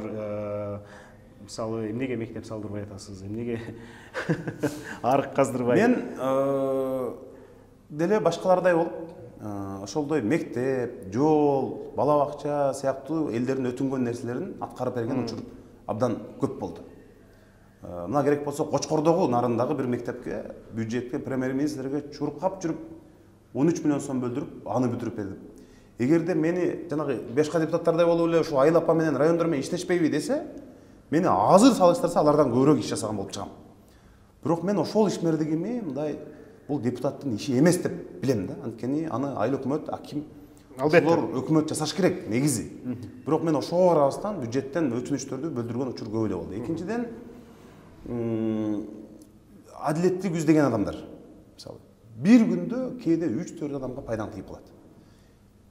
мисалы эмнеге мектеп салдырбай атасыз, эмнеге арык каздырбай? Мен деле башкалардай болуп, ошолдой мектеп, жол, бала бакча сыяктуу элдердин өтүнгөн нерселерин аткарып берген учур абдан көп болду. Мына керек болсо Кочкордогу нарындагы бир мектепке бюджетке премьер-министрге чуркап жүрүп 13 миллион сом бөлдүрүп, аны бүтүрүп бердим. Эгерде мени жанагы башка депутаттардай болуп эле ушу Айыл апа менен райондор менен иштешпейби десе, мени азыр салыштырса алардан көбүрөөк иш жасаган болуп чыгам. Бирок мен ошол ишмердигими мындай бул депутаттын иши эмес деп билем да. Анткени аны айыл өкмөт, аким, албетте өкмөт жасаш керек негизи. Бирок мен ошого карабастан бюджеттен өтүнүчтөрдү бөлдүргөн учур көп эле болду. Экинчиден адилеттик издеген адамдар. Мисалы, бир күндө кээде 3-4 адамга пайдаң тийип калат.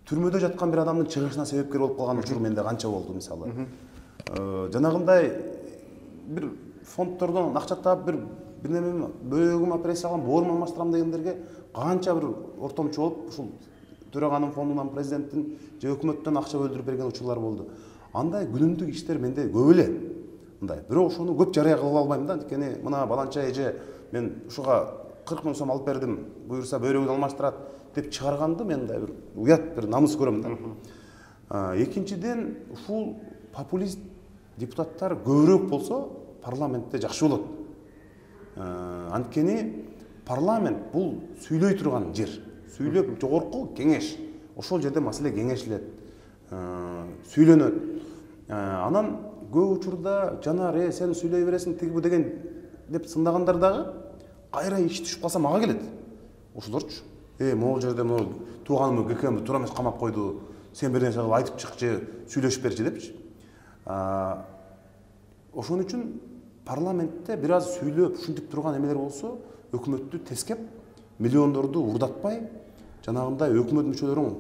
Түрмөдө жаткан бир адамдын чыгышына себепкер болуп калган учур менде канча болду мисалы. Жанагындай бир фонддордон акча таап бир неме бөлөгүм операция кылам, боорум алмаштырам дегендерге канча бир ортомчу болуп, ушул төраганын фондунан, президенттин же өкмөттөн акча бөлдүрүп берген учурлар болду. Андай күнүмдүк иштер менде көп эле. Мындай. Бирок ошону көп жарыя кылып албайм да. Анткени мына баланча эже мен ушуга 40 миң сом алып бердим, буюрса бөлөгүн алмаштырат деп чыгарганды мен мындай бир уят бир намыс көрөм да. Экинчиден ушул популист депутаттар көбүрөөк болсо парламентте жакшы болот. Анткени парламент бул сүйлөй турган жер. Сүйлөп жогорку кеңеш. Ошол жерде маселе кеңешилет, сүйлөнөт. Анан көп учурда Жанар, сен сүйлөй бересиң тиги бу деген деп сындагандар дагы кайра иш түшүп калса мага келет. Ошолорчу. Могул жерде могул тууганымды кекемди туура эмес камап койду. Сен бир нерсе кылып айтып чыкчы, сүйлөшүп берчи депчи. Ошон үчүн парламентте бир аз сүйлөп, ушинтип турган эмелер болсо, өкмөттү тескеп, миллиондорду урдатпай жанагындай өкмөт мүчөлөрүн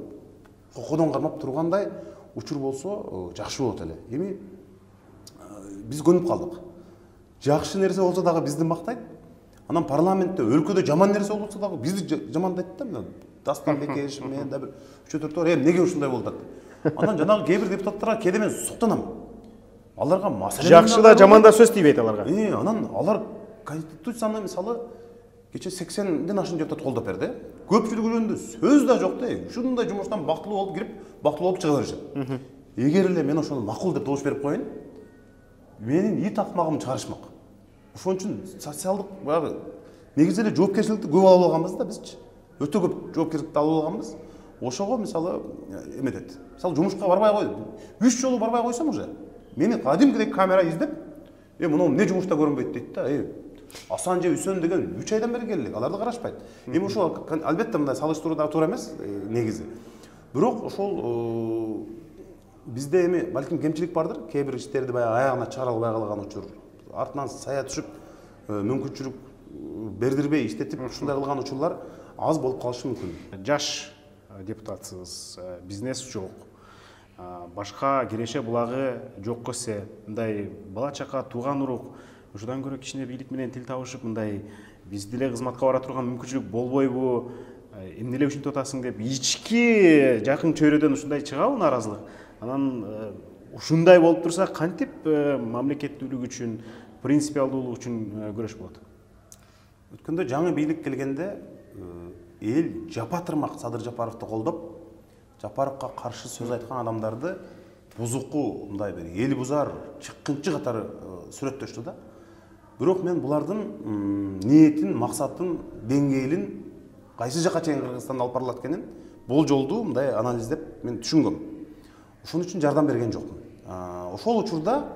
кокодон кармап тургандай учур болсо жакшы болот эле. Эми биз көнүп калдык. Жакшы нерсе болсо дагы бизди мактайт. Анан парламентте өлкөдө жаман нерсе болсо дагы бизди жамандайт да. Мына Дастан Бекеш, мен да бир 3-4 оор эмнеге ушундай болду деп. Анан жанагы кээ бир депутаттарга кээде мен суктанам. Аларга маселе Жакшы да жаман да сөз тийбейт аларга. Анан алар конституцияны мисалы кече 80ден ашын депутат колдоп берди. Көпчүлүгү жөнүндө сөз да жок да. Ушундай жумуштан бактылуу болуп кирип, бактылуу болуп чыга беришет. Эгер эле мен ошону макул деп добуш берип коеюн, менин ит акмагым чыгарышмак. Ошон үчүн социалдык баягы негизи эле жоопкерчиликти көп алып алганбыз да бизчи. Өтө көп жоопкерчиликти алып алганбыз. Ошого мисалы эметет. Мисалы жумушка барбай кой. 3 жолу барбай койсом уже мени кадимкидей камера издеп, мына эмне жумушта көрүнбөйт дейт да. Асан же Үсөн деген 3 айдан бери келдик. Аларды карашпайт. Эми ошол албетте мындай салыштыруу да туура эмес негизи. Бирок ошол бизде эми балким кемчилик бардыр. Кээ бир иштерди баягы аягына чыгара албай калган учур, артынан сая түшүп, мүмкүнчүлүк бердирбей иштетип ушундай кылган учурлар аз болуп калышы мүмкүн. Жаш депутатсыз, бизнес жок. Башка киреше булагы жок көсө, мындай бала чака, тууган урук ушудан көрө кичине бийлик менен тил табышып, мындай бизди эле кызматка бара турган мүмкүнчүлүк болбойбу, эмне эле ушинтип атасың деп ички жакын чөйрөдөн ушундай чыгабы нааразылык. Анан ушундай болуп турса кантип мамлекеттүүлүк үчүн, принципиалдуулук үчүн күрөш болот? Өткөндө жаңы бийлик келгенде эл жапа-тырмак Садыр Жапаровду колдоп, Жапаровго каршы сөз айткан адамдарды бузуку, мындай бир эл бузар, чыккынчы катары сүрөттөштү да. Бирок мен булардын ниетин, максатын, деңгээлин кайсы жака чейин Кыргызстанда алып барылат экенин болжолду мындай анализдеп мен түшүнгөм. Ошон үчүн жардам берген жокмун. Ошол учурда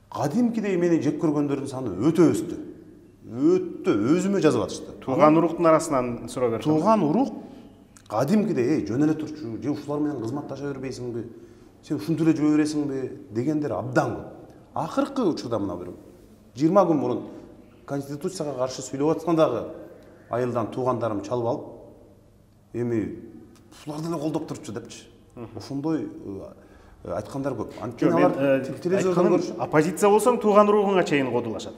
кадимкидей мени жек көргөндөрдүн саны өтө өстү. Өтө өзүмө жазып атышты. Тууган уруктун арасынан суроо берип. Тууган урук кадимкидей жөн эле турчу, же ушулар менен кызматташа бербейсиңби, сен ушинтип эле жүрө бересиңби дегендер абдан көп. Акыркы учурда мына бир 20 күн мурун конституцияга каршы сүйлөп аткандагы айылдан туугандарым чалып алып, эми ушуларды эле колдоп турчу депчи. Ошондой айткандар көп. Анткени алар телевизордон көрүшүп, оппозиция болсоң тууган уругуңа чейин кодулашат.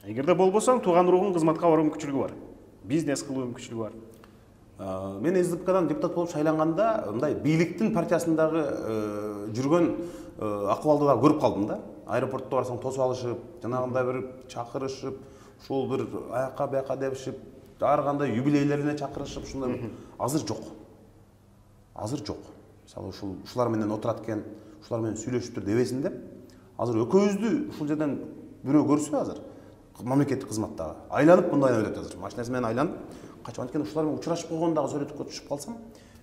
Эгерде болбосоң тууган уругуң кызматка баруу мүмкүнчүлүгү бар. Бизнес кылуу мүмкүнчүлүгү бар. Мен СДПКдан депутат болуп шайланганда мындай бийликтин партиясындагы жүргөн акыбалды да көрүп калдым да. Аэропортто барсаң тосуп алышып, жанагындай бир чакырышып, ушул бир аяка бияка дебишип, ар кандай юбилейлерине чакырышып, ушундай азыр жок. Азыр жок. Мисалы ушулар менен отурат экен, ушулар менен сүйлөшүптүр дебесин деп, азыр экөөбүздү ушул жерден бирөө көрсө азыр мамлекеттик кызматтагы айланып мындай өтөт азыр. Машинасы менен айланып, качып анткени ушулар менен учурашып койгондагы сүрөткө түшүп калсам,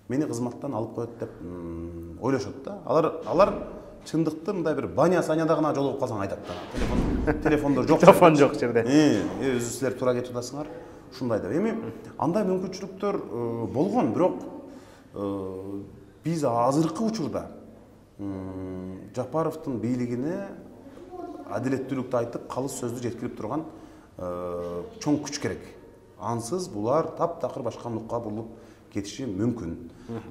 мени кызматтан алып коет деп ойлошот да. Алар чындыкты мындай бир баня-саняда гана жолугуп калсаң айтат да. Телефондор жок. Телефон жок жерде. Өзү силер туура кетип атасыңар. Ушундай деп. Эми андай мүмкүнчүлүктөр болгон, бирок биз азыркы учурда Жапаровдун бийлигине адилеттүүлүктү айтып, калыс сөздү жеткирип турган чоң күч керек. Ансыз булар таптакыр башка нукка бурулуп кетиши мүмкүн.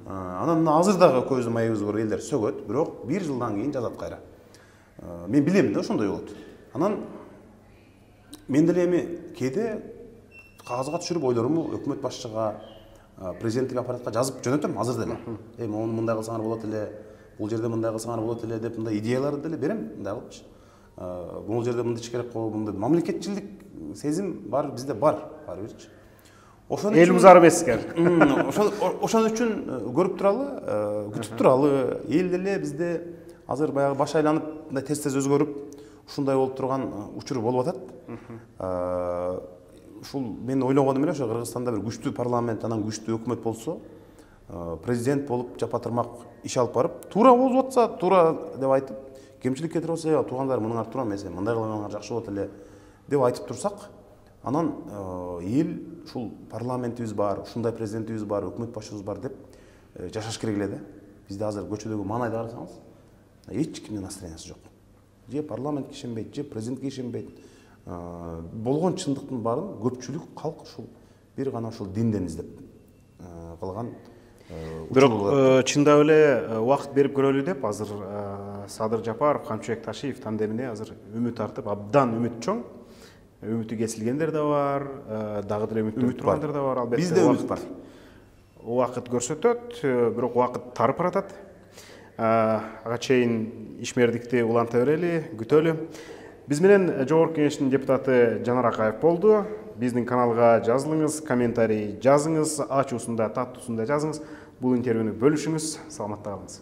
Анан азыр дагы көздүн маегибиз бар элдер сөгөт, бирок 1 жылдан кийин жазат кайра. Мен билем да ошондой болот. Анан мен деле эми кээде кагазга түшүрүп ойлорумду өкмөт башчыга, президенттик аппаратка жазып жөнөтөм азыр деле. Мону мындай кылсаңар болот эле, бул жерде мындай кылсаңар болот эле деп мындай идеяларды деле берем, мындай кылыпчы. Бул жерде мындай керек го, мындай мамлекетчилдик сезим бар, бизде бар, баарыбирчи. Эл бузар эмес экен. Ошон үчүн көрүп туралы, күтүп туралы, эл деле бизде азыр баягы баш айланып, мындай тез-тез өзгөрүп, ушундай болуп турган учур болуп атат. Ушул мен ойлогонум эле ошо Кыргызстанда бир күчтүү парламент, анан күчтүү өкмөт болсо, президент болуп жапа-тырмак иш алып барып, туура болуп атса, туура деп айтып, кемчилик кетирип атса, туугандар мунуңар туура эмес, мындай кылганыңар жакшы болот эле деп айтып турсак, анан эл ушул парламентибиз бар, ушундай президентибиз бар, өкмөт башчыбыз бар деп жашаш керек эле да. Бизде азыр көчөдөгү маанайды карасаңыз, эч кимдин настроениясы жок. Же парламентке ишенбейт, же президентке ишенбейт. Болгон чындыктын баарын көпчүлүк калк ушул бир гана ушул динден издеп кылган бирок чындап эле убакыт берип көрөлү деп азыр Садыр Жапаров, Камчыбек Ташиев тандемине азыр үмүт артып, абдан үмүт чоң. Үмүтү кесилгендер да бар, дагы деле үмүттөнүп тургандар да бар. Албетте бизде үмүт бар. Убакыт көрсөтөт, бирок убакыт тарып баратат. Ага чейин ишмердикти уланта берели, күтөлү. Биз менен Жогорку Кеңештин депутаты Жанар Акаев болду. Биздин каналга жазылыңыз, комментарий жазыңыз, ачуусунда, таттуусунда жазыңыз. Бул интервьюну бөлүшүңүз. Саламатта калыңыз.